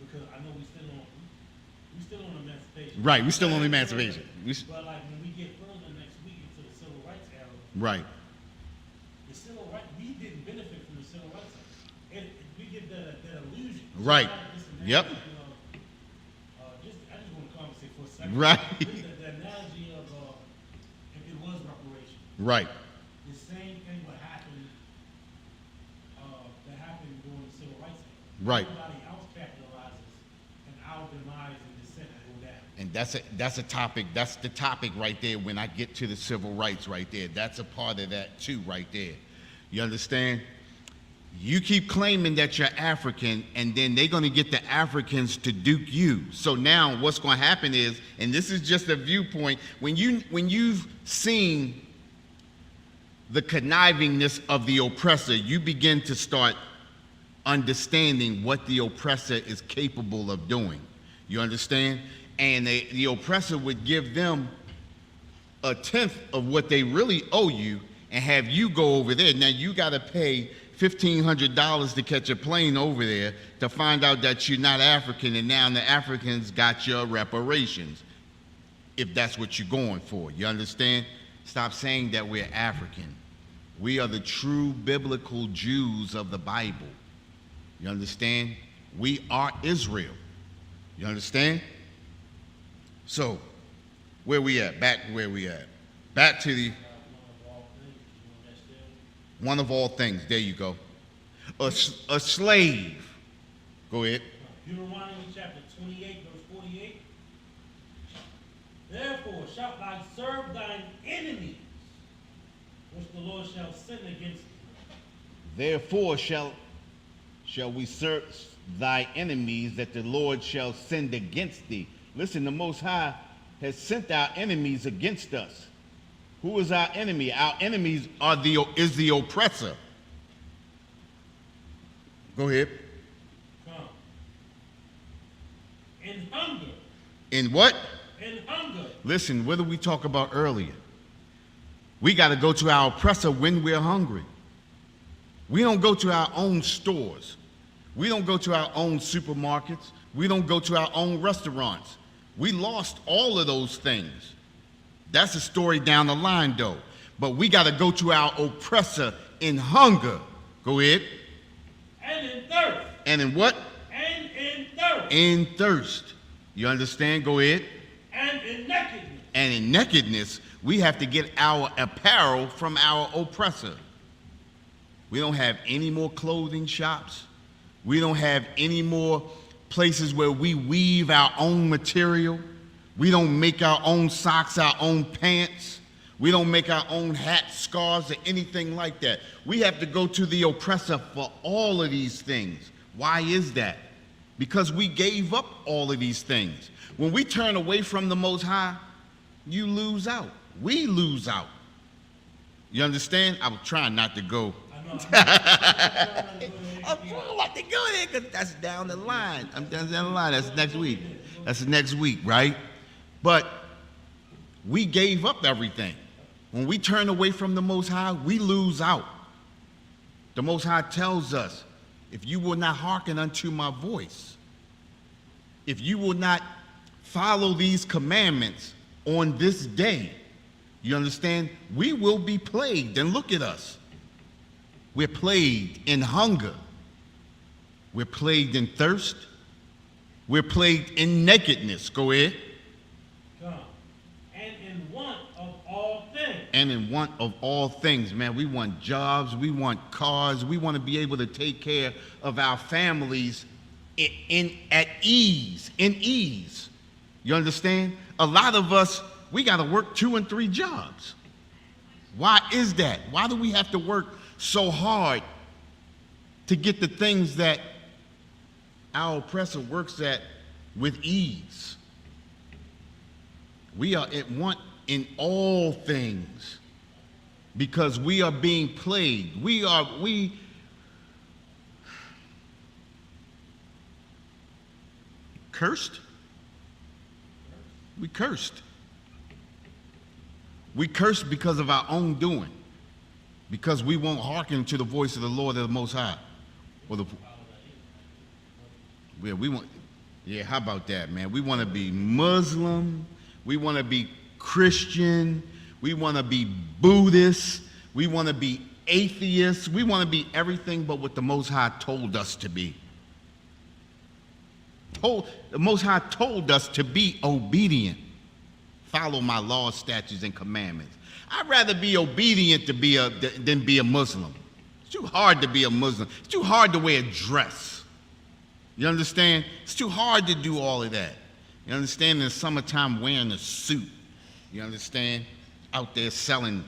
B: because I still on emancipation.
A: Right, we still on emancipation.
B: But like when we get further next week into the civil rights era,
A: Right.
B: the civil rights, we didn't benefit from the civil rights era. We get that illusion.
A: Right. Yep.
B: I just want to conversate for a second.
A: Right.
B: The analogy of if it was reparation.
A: Right.
B: The same thing would happen that happened during the civil rights era.
A: Right.
B: Everybody else capitalizes, and our demise and descent go down.
A: And that's a topic. That's the topic right there. When I get to the civil rights, right there, that's a part of that too, right there. You understand? You keep claiming that you're African, and then they're going to get the Africans to duke you. So now what's going to happen is, and this is just a viewpoint, when you've seen the connivingness of the oppressor, you begin to start understanding what the oppressor is capable of doing. You understand? And the oppressor would give them a tenth of what they really owe you and have you go over there. Now you got to pay $1,500 to catch a plane over there to find out that you're not African, and now the Africans got your reparations, if that's what you're going for. You understand? Stop saying that we're African. We are the true biblical Jews of the Bible. You understand? We are Israel. You understand? So, where we at? Back where we at. Back to the one of all things. There you go. A slave. Go ahead.
B: Deuteronomy chapter 28, verse 48. Therefore shalt thou serve thine enemies, which the Lord shall send against thee.
A: Therefore shall we serve thy enemies that the Lord shall send against thee. Listen, the Most High has sent our enemies against us. Who is our enemy? Our enemies is the oppressor. Go ahead.
B: Come. In hunger.
A: In what?
B: In hunger.
A: Listen, what did we talk about earlier? We got to go to our oppressor when we're hungry. We don't go to our own stores. We don't go to our own supermarkets. We don't go to our own restaurants. We lost all of those things. That's a story down the line, though. But we got to go to our oppressor in hunger. Go ahead.
B: And in thirst.
A: And in what?
B: And in thirst.
A: In thirst. You understand? Go ahead.
B: And in nakedness.
A: And in nakedness, we have to get our apparel from our oppressor. We don't have any more clothing shops. We don't have any more places where we weave our own material. We don't make our own socks, our own pants. We don't make our own hats, scarves, or anything like that. We have to go to the oppressor for all of these things. Why is that? Because we gave up all of these things. When we turn away from the Most High, you lose out. We lose out. You understand? I was trying not to go. I'm trying not to go there because that's down the line. That's down the line. That's next week. That's next week, right? But we gave up everything. When we turn away from the Most High, we lose out. The Most High tells us, if you will not hearken unto my voice, if you will not follow these commandments on this day, you understand, we will be plagued. And look at us. We're plagued in hunger. We're plagued in thirst. We're plagued in nakedness. Go ahead.
B: Come. And in want of all things.
A: And in want of all things, man. We want jobs. We want cars. We want to be able to take care of our families at ease, in ease. You understand? A lot of us, we got to work 2 and 3 jobs. Why is that? Why do we have to work so hard to get the things that our oppressor works at with ease? We are at want in all things because we are being plagued. We cursed. We cursed. We cursed because of our own doing, because we won't hearken to the voice of the Lord of the Most High. Or we won't. Yeah, how about that, man? We want to be Muslim. We want to be Christian. We want to be Buddhist. We want to be atheists. We want to be everything but what the Most High told us to be. The Most High told us to be obedient. Follow my laws, statutes, and commandments. I'd rather be obedient than be a Muslim. It's too hard to be a Muslim. It's too hard to wear a dress. You understand? It's too hard to do all of that. You understand? In the summertime, wearing a suit. You understand? Out there selling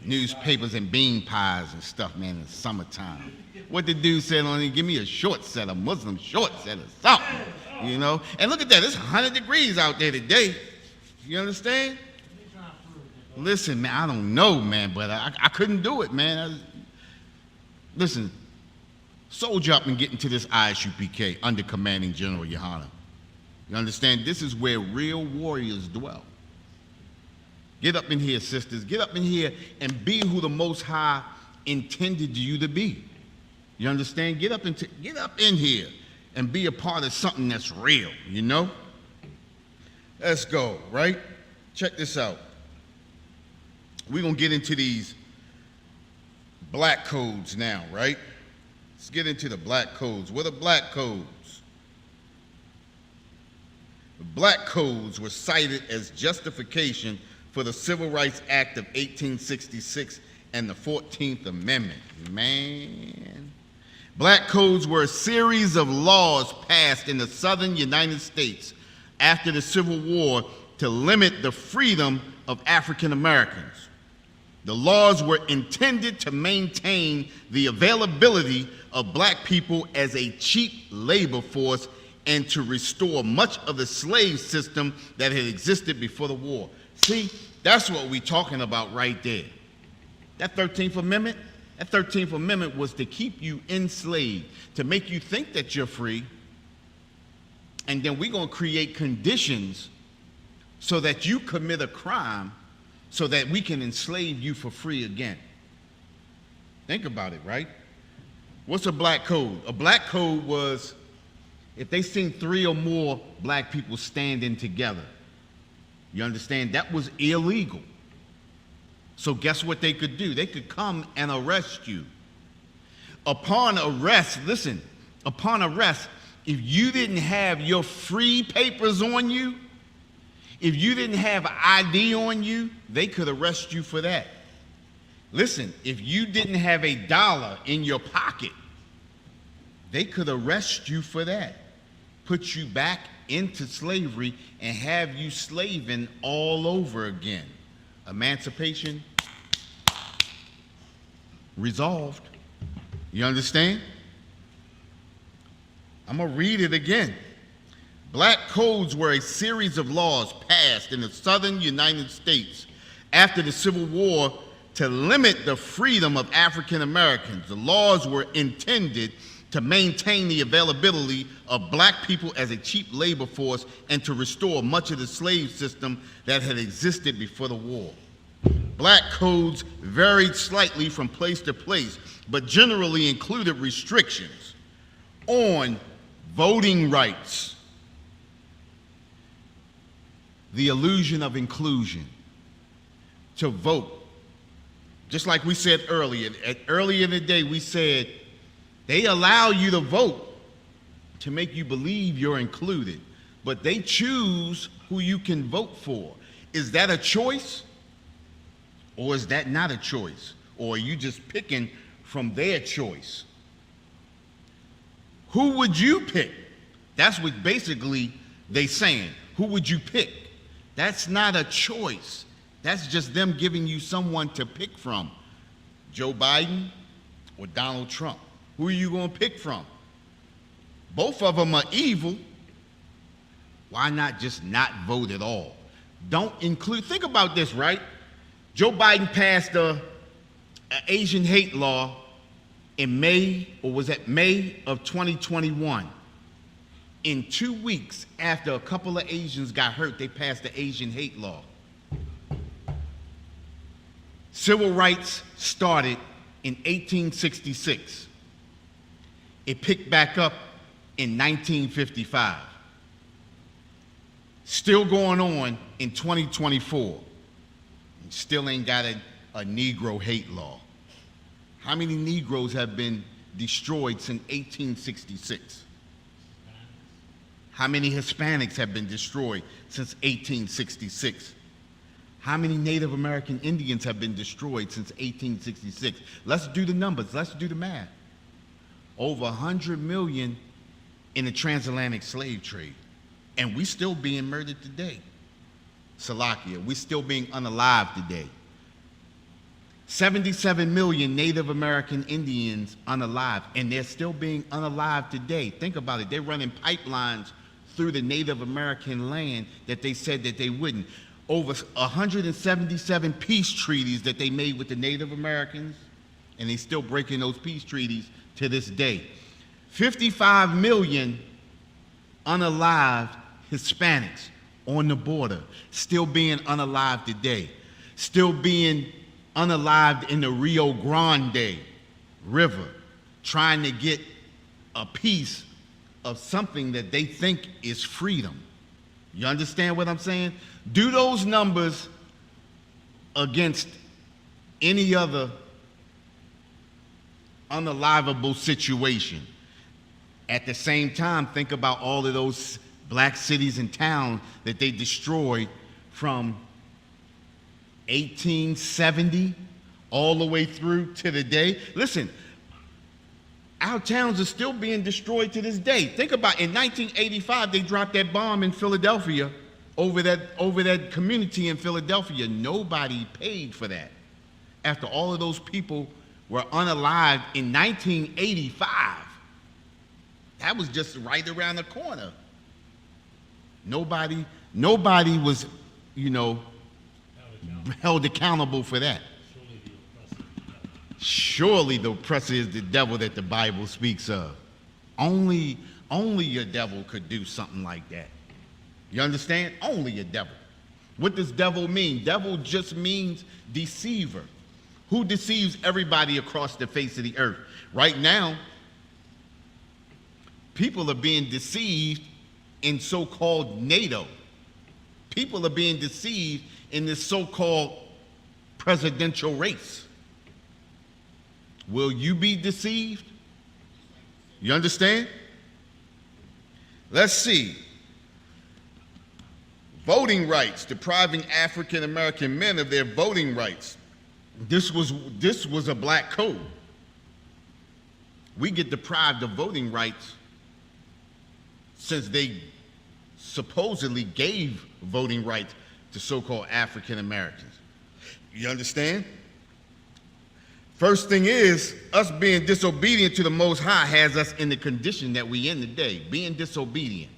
A: newspapers and bean pies and stuff, man, in the summertime. What the dude said on it, give me a short set, a Muslim short set or something, you know? And look at that, it's 100 degrees out there today. You understand? Listen, man, I don't know, man, but I couldn't do it, man. Listen, soldier up and get into this ISUPK under commanding General Yohana. You understand? This is where real warriors dwell. Get up in here, sisters. Get up in here and be who the Most High intended you to be. You understand? Get up in here and be a part of something that's real, you know? Let's go, right? Check this out. We're going to get into these black codes now, right? Let's get into the black codes. What are black codes? The black codes were cited as justification for the Civil Rights Act of 1866 and the 14th Amendment. Man. Black codes were a series of laws passed in the southern United States after the Civil War to limit the freedom of African Americans. The laws were intended to maintain the availability of black people as a cheap labor force and to restore much of the slave system that had existed before the war. See, that's what we're talking about right there. That 13th Amendment, was to keep you enslaved, to make you think that you're free, and then we're going to create conditions so that you commit a crime so that we can enslave you for free again. Think about it, right? What's a black code? A black code was if they seen 3 or more black people standing together. You understand? That was illegal. So guess what they could do? They could come and arrest you. Upon arrest, listen, upon arrest, if you didn't have your free papers on you, if you didn't have ID on you, they could arrest you for that. Listen, if you didn't have $1 in your pocket, they could arrest you for that, put you back into slavery, and have you slaving all over again. Emancipation resolved. You understand? I'm going to read it again. Black codes were a series of laws passed in the southern United States after the Civil War to limit the freedom of African Americans. The laws were intended to maintain the availability of black people as a cheap labor force and to restore much of the slave system that had existed before the war. Black codes varied slightly from place to place, but generally included restrictions on voting rights, the illusion of inclusion, to vote. Just like we said earlier in the day, we said they allow you to vote to make you believe you're included, but they choose who you can vote for. Is that a choice? Or is that not a choice? Or are you just picking from their choice? Who would you pick? That's what basically they saying. Who would you pick? That's not a choice. That's just them giving you someone to pick from. Joe Biden or Donald Trump. Who are you going to pick from? Both of them are evil. Why not just not vote at all? Don't include, think about this, right? Joe Biden passed an Asian hate law in May, or was that May of 2021. In 2 weeks after a couple of Asians got hurt, they passed the Asian hate law. Civil rights started in 1866. It picked back up in 1955. Still going on in 2024. Still ain't got a Negro hate law. How many Negroes have been destroyed since 1866? How many Hispanics have been destroyed since 1866? How many Native American Indians have been destroyed since 1866? Let's do the numbers. Let's do the math. Over 100 million in the transatlantic slave trade. And we still being murdered today. Salakia, we still being unalive today. 77 million Native American Indians unalive, and they're still being unalive today. Think about it. They're running pipelines through the Native American land that they said that they wouldn't. Over 177 peace treaties that they made with the Native Americans, and they still breaking those peace treaties to this day. 55 million unalived Hispanics on the border, still being unalived today, still being unalived in the Rio Grande River, trying to get a piece of something that they think is freedom. You understand what I'm saying? Do those numbers against any other unalivable situation. At the same time, think about all of those black cities and towns that they destroyed from 1870 all the way through to the day. Listen, our towns are still being destroyed to this day. Think about, in 1985, they dropped that bomb in Philadelphia over that community in Philadelphia. Nobody paid for that. After all of those people were unalived in 1985. That was just right around the corner. Nobody was, held accountable for that. Surely the oppressor is the devil that the Bible speaks of. Only a devil could do something like that. You understand? Only a devil. What does devil mean? Devil just means deceiver. Who deceives everybody across the face of the earth? Right now, people are being deceived in so-called NATO. People are being deceived in this so-called presidential race. Will you be deceived? You understand? Let's see. Voting rights, depriving African American men of their voting rights. This was a black code. We get deprived of voting rights since they supposedly gave voting rights to so-called African Americans. You understand? First thing is, us being disobedient to the Most High has us in the condition that we in today, being disobedient.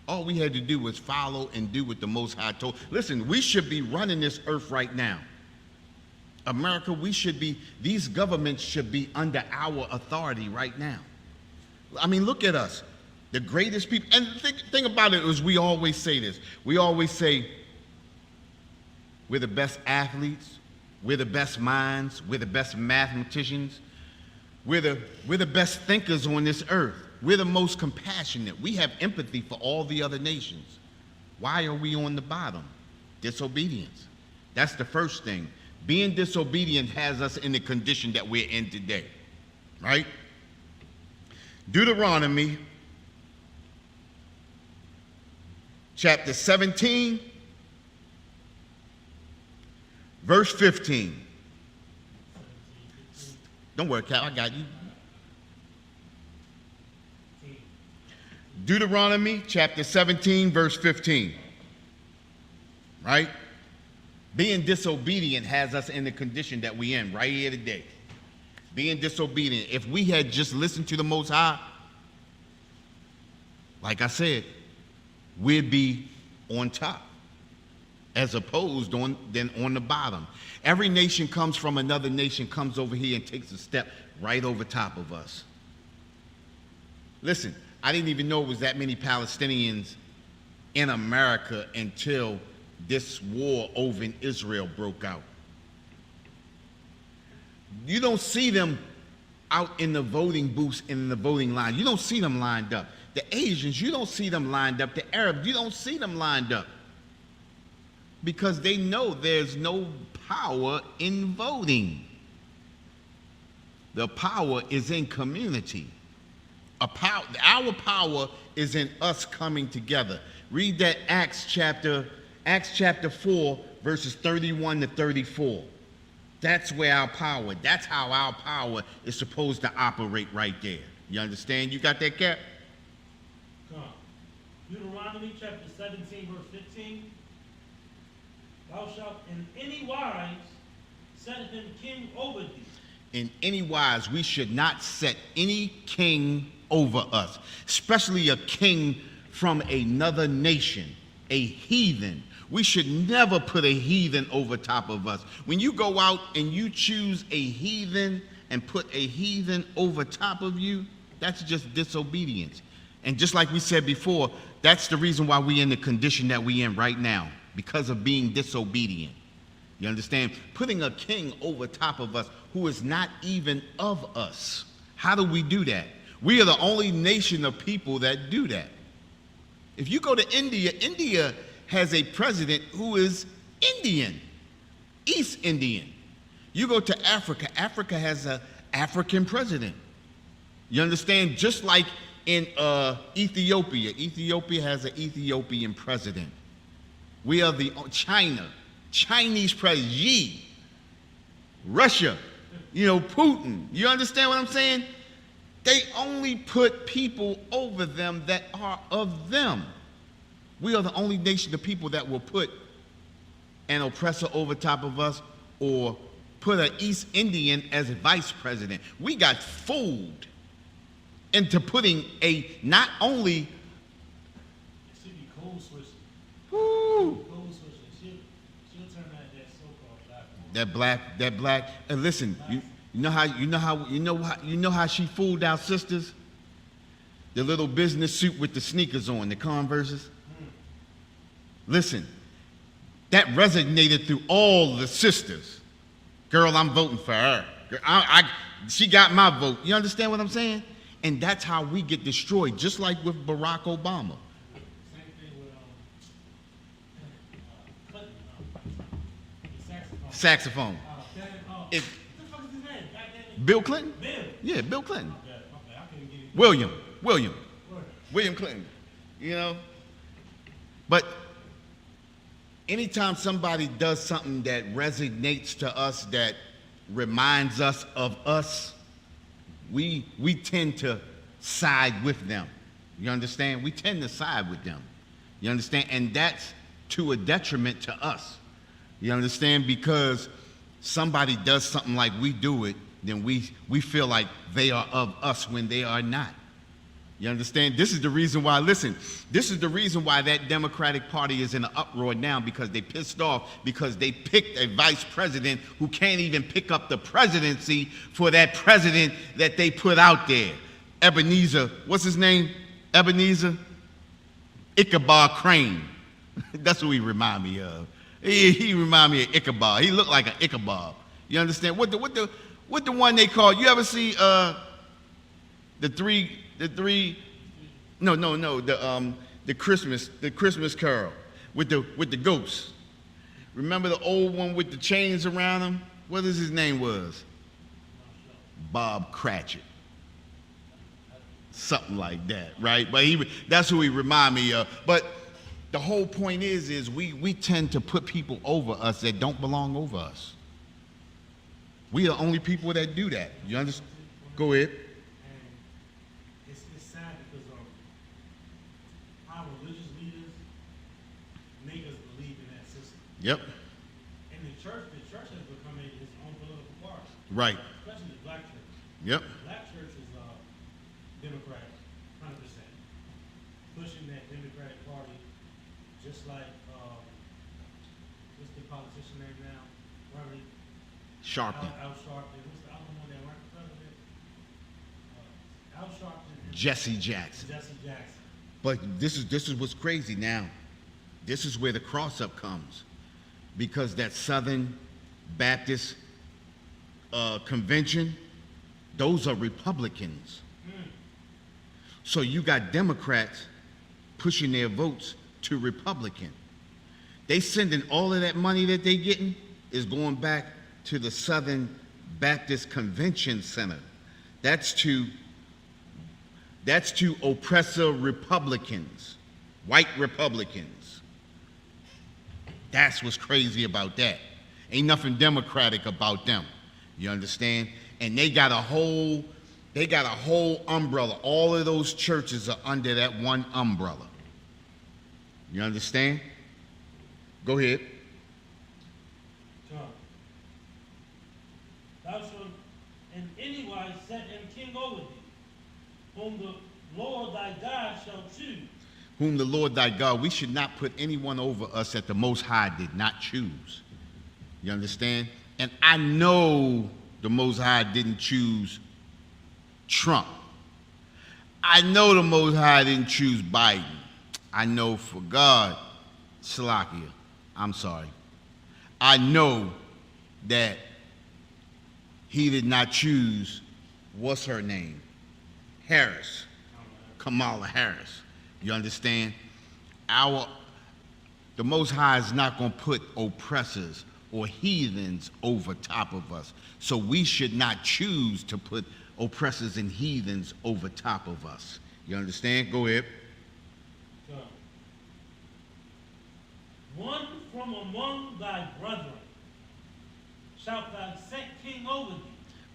A: All we had to do was follow and do what the Most High told. Listen, we should be running this earth right now. America, these governments should be under our authority right now. I mean, look at us, the greatest people. And think about it, as we always say this. We always say we're the best athletes, we're the best minds, we're the best mathematicians, we're the best thinkers on this earth. We're the most compassionate. We have empathy for all the other nations. Why are we on the bottom? Disobedience. That's the first thing. Being disobedient has us in the condition that we're in today, right? Deuteronomy chapter 17, verse 15. Don't worry, Cal, I got you. Deuteronomy chapter 17, verse 15. Right? Being disobedient has us in the condition that we're in right here today. Being disobedient. If we had just listened to the Most High, like I said, we'd be on top as opposed than on the bottom. Every nation comes from another nation, comes over here and takes a step right over top of us. Listen, I didn't even know it was that many Palestinians in America until this war over in Israel broke out. You don't see them out in the voting booths and in the voting line. You don't see them lined up. The Asians, you don't see them lined up. The Arabs, you don't see them lined up. Because they know there's no power in voting. The power is in community. Our power is in us coming together. Read that Acts chapter 4, verses 31 to 34. That's where our power, that's how our power is supposed to operate right there. You understand? You got that, Cap?
B: Come. Deuteronomy chapter 17, verse 15. Thou shalt in any wise set him king over thee.
A: In any wise, we should not set any king over us, especially a king from another nation, a heathen. We should never put a heathen over top of us. When you go out and you choose a heathen and put a heathen over top of you, that's just disobedience. And just like we said before, that's the reason why we're in the condition that we're in right now, because of being disobedient. You understand? Putting a king over top of us who is not even of us. How do we do that? We are the only nation of people that do that. If you go to India, India has a president who is Indian, East Indian. You go to Africa, Africa has an African president. You understand? Just like in Ethiopia, Ethiopia has an Ethiopian president. We are the Chinese president, Xi. Russia, Putin. You understand what I'm saying? They only put people over them that are of them. We are the only nation of people that will put an oppressor over top of us or put an East Indian as a vice president. We got fooled into putting not only...
B: It should be code switching.
A: Woo,
B: Code switching. She'll turn that so-called black.
A: that black. And listen, you know how she fooled our sisters? The little business suit with the sneakers on, the Converses. Listen, that resonated through all the sisters. Girl, I'm voting for her. Girl, she got my vote. You understand what I'm saying? And that's how we get destroyed, just like with Barack Obama.
B: Same thing with Clinton, the saxophone.
A: Saxophone.
B: What
A: If
B: the fuck is his name? Goddamn.
A: Bill Clinton?
B: Bill.
A: Yeah, Bill Clinton.
B: My bad. I couldn't get it.
A: William Clinton. But anytime somebody does something that resonates to us, that reminds us of us, we tend to side with them. You understand? We tend to side with them. You understand? And that's to a detriment to us. You understand? Because somebody does something like we do it, then we feel like they are of us when they are not. You understand? This is the reason why, listen, this is the reason why that Democratic Party is in an uproar now, because they pissed off because they picked a vice president who can't even pick up the presidency for that president that they put out there. Ebenezer, what's his name? Ebenezer? Ichabod Crane. That's who he remind me of. He remind me of Ichabod. He looked like an Ichabod. You understand? What the one they call, you ever see the Christmas Carol with the ghosts. Remember the old one with the chains around him? What is his name was? Bob Cratchit. Something like that, right? But that's who he remind me of. But the whole point is we tend to put people over us that don't belong over us. We are the only people that do that. You understand? Go ahead.
B: It's sad because our religious leaders make us believe in that system.
A: Yep.
B: And the church has become its own political party.
A: Right.
B: Especially the black church.
A: Yep.
B: Black church is Democratic, 100%. Pushing that Democratic Party, just like what's the politician name now? Reverend
A: Sharpton.
B: Al Sharpton. Who's the other one that ran for president? Al Sharpton.
A: Jesse Jackson.
B: Jesse Jackson.
A: But this is what's crazy now. This is where the cross-up comes. Because that Southern Baptist convention, Those are Republicans. So you got Democrats pushing their votes to Republican. They sending all of that money that they getting is going back to the Southern Baptist Convention Center. That's to oppressor Republicans, white Republicans. That's what's crazy about that. Ain't nothing democratic about them. You understand? And they got a whole umbrella. All of those churches are under that one umbrella. You understand? Go ahead.
B: John. Thou shalt in any wise set him king over thee, whom the Lord thy God shall choose.
A: Whom the Lord thy God, we should not put anyone over us that the Most High did not choose. You understand? And I know the Most High didn't choose Trump. I know the Most High didn't choose Biden. I know for God, Salakia, I'm sorry. I know that he did not choose, what's her name? Harris. Kamala Harris. You understand? The Most High is not going to put oppressors or heathens over top of us. So we should not choose to put oppressors and heathens over top of us. You understand? Go ahead.
B: John. One from among thy brethren shalt thou set king over thee.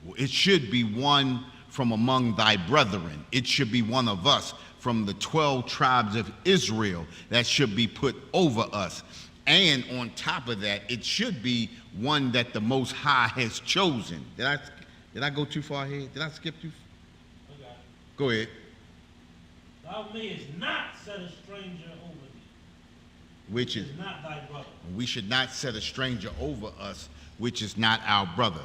A: Well, it should be one from among thy brethren. It should be one of us from the 12 tribes of Israel that should be put over us. And on top of that, it should be one that the Most High has chosen. Did I go too far ahead? Did I skip too far?
B: Okay.
A: Go ahead.
B: Thou mayest not set a stranger over thee,
A: Which is
B: not thy brother.
A: we should not set a stranger over us, which is not our brother.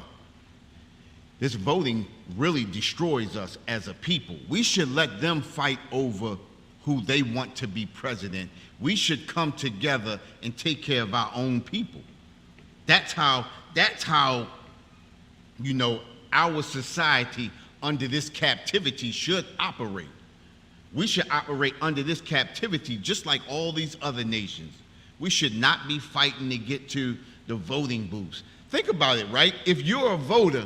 A: This voting really destroys us as a people. We should let them fight over who they want to be president. We should come together and take care of our own people. That's how, you know, our society under this captivity should operate. We should operate under this captivity just like all these other nations. We should not be fighting to get to the voting booths. Think about it, right? If you're a voter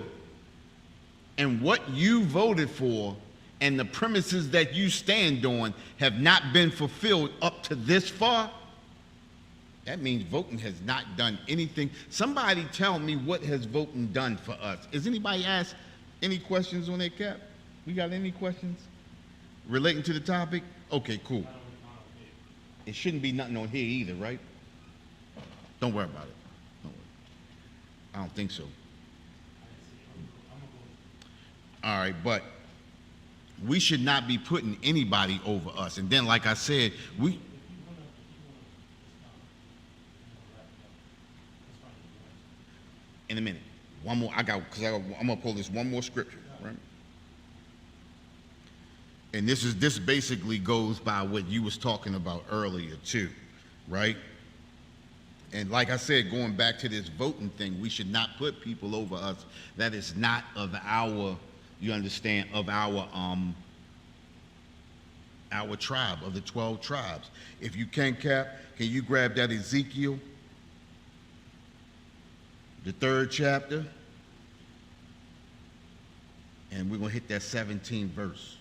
A: and what you voted for and the premises that you stand on have not been fulfilled up to this far, that means voting has not done anything. Somebody tell me, what has voting done for us? Has anybody asked any questions on that, Cap? We got any questions relating to the topic? Okay, cool. It shouldn't be nothing on here either, right? Don't worry about it. Don't worry. I don't think so. All right, but we should not be putting anybody over us. And then, like I said, in a minute, one more, I'm gonna pull this one more scripture, right? And this basically goes by what you was talking about earlier too, right? And like I said, going back to this voting thing, we should not put people over us that is not of our, you understand, of our tribe, of the 12 tribes. If you can, Cap, can you grab that Ezekiel, the 3rd chapter? And we're going to hit that 17th verse.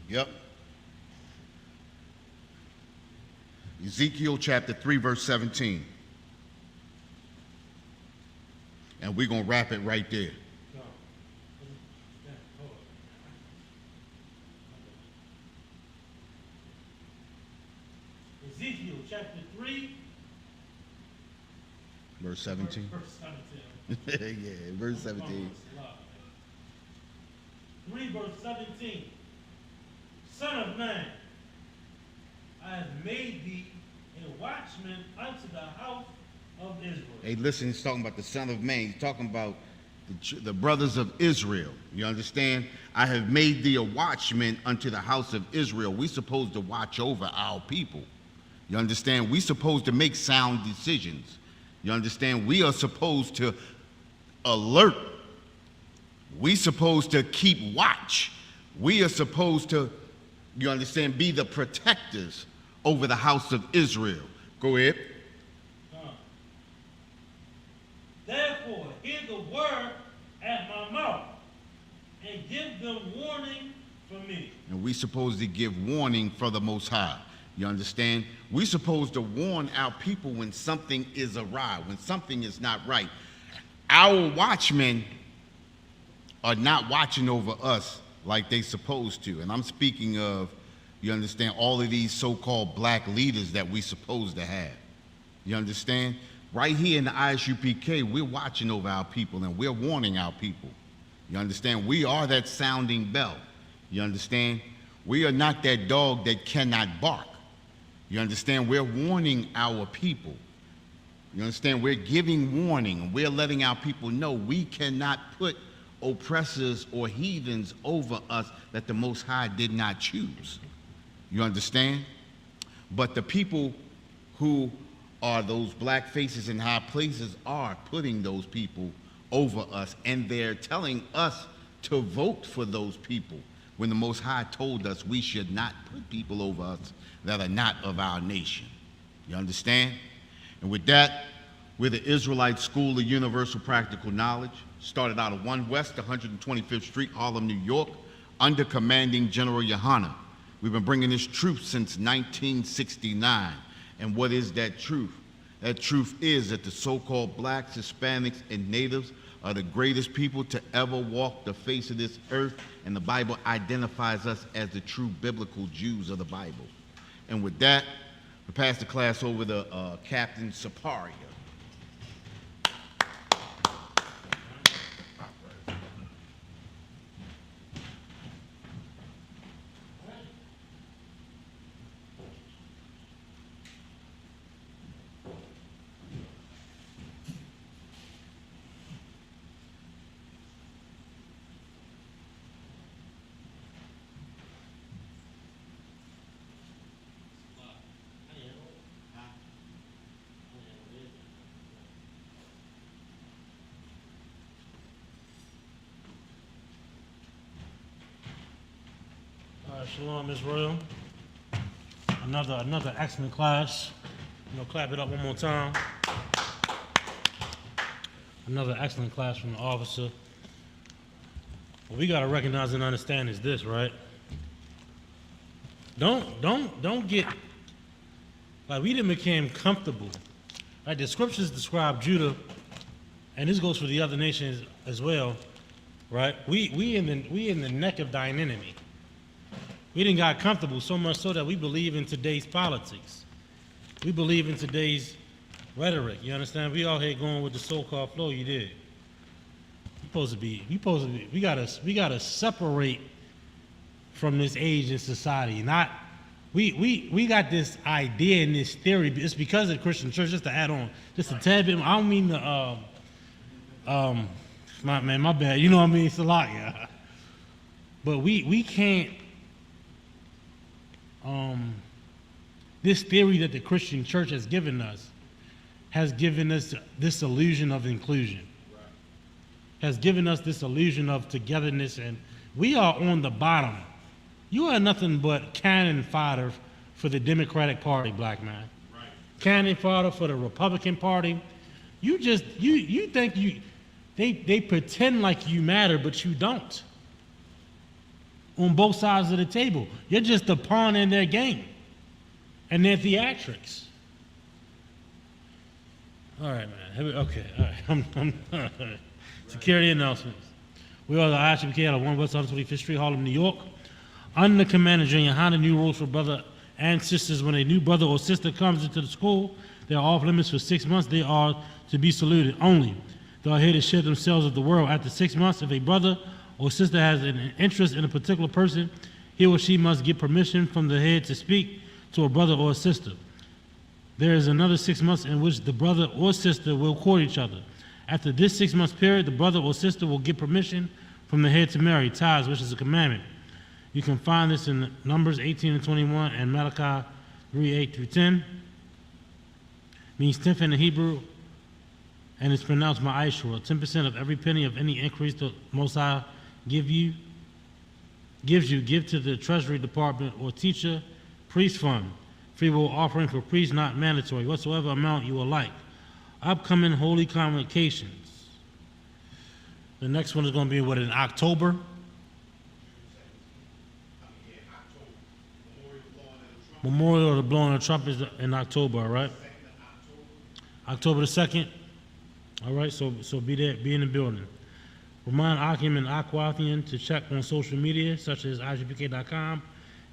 A: Yep. Ezekiel chapter 3, verse 17. And we're going to wrap it right there.
B: Ezekiel chapter 3,
A: verse 17.
B: Verse 17.
A: Yeah, verse 17.
B: 3 verse 17. Son of man, I have made thee a watchman unto the house of Israel.
A: Hey, listen, he's talking about the Son of Man. He's talking about the brothers of Israel. You understand? I have made thee a watchman unto the house of Israel. We're supposed to watch over our people. You understand? We're supposed to make sound decisions. You understand? We are supposed to alert. We supposed to keep watch. We are supposed to, you understand, be the protectors over the house of Israel. Go ahead.
B: Therefore, hear the word at my mouth, and give them warning from me.
A: And we supposed to give warning for the Most High. You understand? We supposed to warn our people when something is awry, when something is not right. Our watchmen are not watching over us like they supposed to. And I'm speaking of, you understand, all of these so-called black leaders that we supposed to have. You understand? Right here in the ISUPK, we're watching over our people and we're warning our people. You understand? We are that sounding bell. You understand? We are not that dog that cannot bark. You understand? We're warning our people. You understand? We're giving warning. We're letting our people know we cannot put oppressors or heathens over us that the Most High did not choose. You understand? But the people who are those black faces in high places are putting those people over us, and they're telling us to vote for those people when the Most High told us we should not put people over us that are not of our nation. You understand? And with that, we're the Israelite School of Universal Practical Knowledge, started out of 1 West 125th Street, Harlem, New York, under commanding General Yohana. We've been bringing this truth since 1969. And what is that truth? That truth is that the so-called blacks, Hispanics, and natives are the greatest people to ever walk the face of this earth, and the Bible identifies us as the true biblical Jews of the Bible. And with that, we pass the class over to Captain Saparia.
B: Shalom, Israel. Another excellent class. Clap it up one more time. Another excellent class from the officer. What we gotta recognize and understand is this, right? Don't get like we didn't become comfortable. Right? The scriptures describe Judah, and this goes for the other nations as well, right? We in the neck of thine enemy. We didn't got comfortable so much so that we believe in today's politics. We believe in today's rhetoric. You understand? We all here going with the so-called flow. You did. We gotta separate from this age in society. Not we got this idea and this theory. It's because of the Christian church. Just to add on, just a tad bit. I don't mean to my bad. You know what I mean? It's a lot, yeah. But we can't. This theory that the Christian church has given us this illusion of inclusion, has given us this illusion of togetherness, and we are on the bottom. You are nothing but cannon fodder for the Democratic Party, black man. Right. Cannon fodder for the Republican Party. You think they pretend like you matter, but you don't. On both sides of the table. You're just a pawn in their game and their theatrics. All right, man. Okay, all right. Security announcements. We are the ISUPK out of 1 West 125th Street, Harlem, New York. Under command of General Yohana, new rules for brother and sisters. When a new brother or sister comes into the school, they are off limits for 6 months. They are to be saluted only. They are here to share themselves with the world. After 6 months, if a brother or sister has an interest in a particular person, he or she must get permission from the head to speak to a brother or a sister. There is another 6 months in which the brother or sister will court each other. After this 6 month period, the brother or sister will get permission from the head to marry, tithes, which is a commandment. You can find this in Numbers 18 and 21 and Malachi 3, 8 through 10. Means tenth in the Hebrew, and it's pronounced Ma'ashura. 10% of every penny of any increase the Most High gives you, give to the Treasury Department or teacher priest fund. Free will offering for priests not mandatory. Whatsoever amount you will like. Upcoming holy convocations. The next one is going to be what, in October? Memorial of the blowing of the trumpet is in October, all right? October the 2nd. All right, so be there, be in the building. Remind Akim and Aquathian to check on social media such as IGPK.com,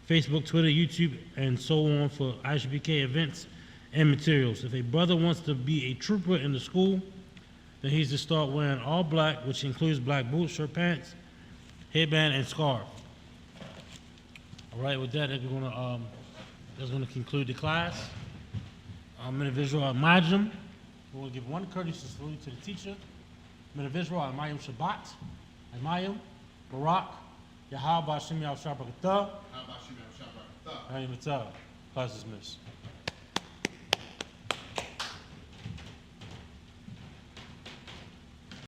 B: Facebook, Twitter, YouTube, and so on for IGPK events and materials. If a brother wants to be a trooper in the school, then he's to start wearing all black, which includes black boots, shirt, pants, headband, and scarf. All right, with that, that's gonna conclude the class. Individual Majum, we will give one courteous salute to the teacher. Individual Mayim Shabbat, Mayim, Barak, Yahweh Bashim Yahweh Shabbat, Class dismissed.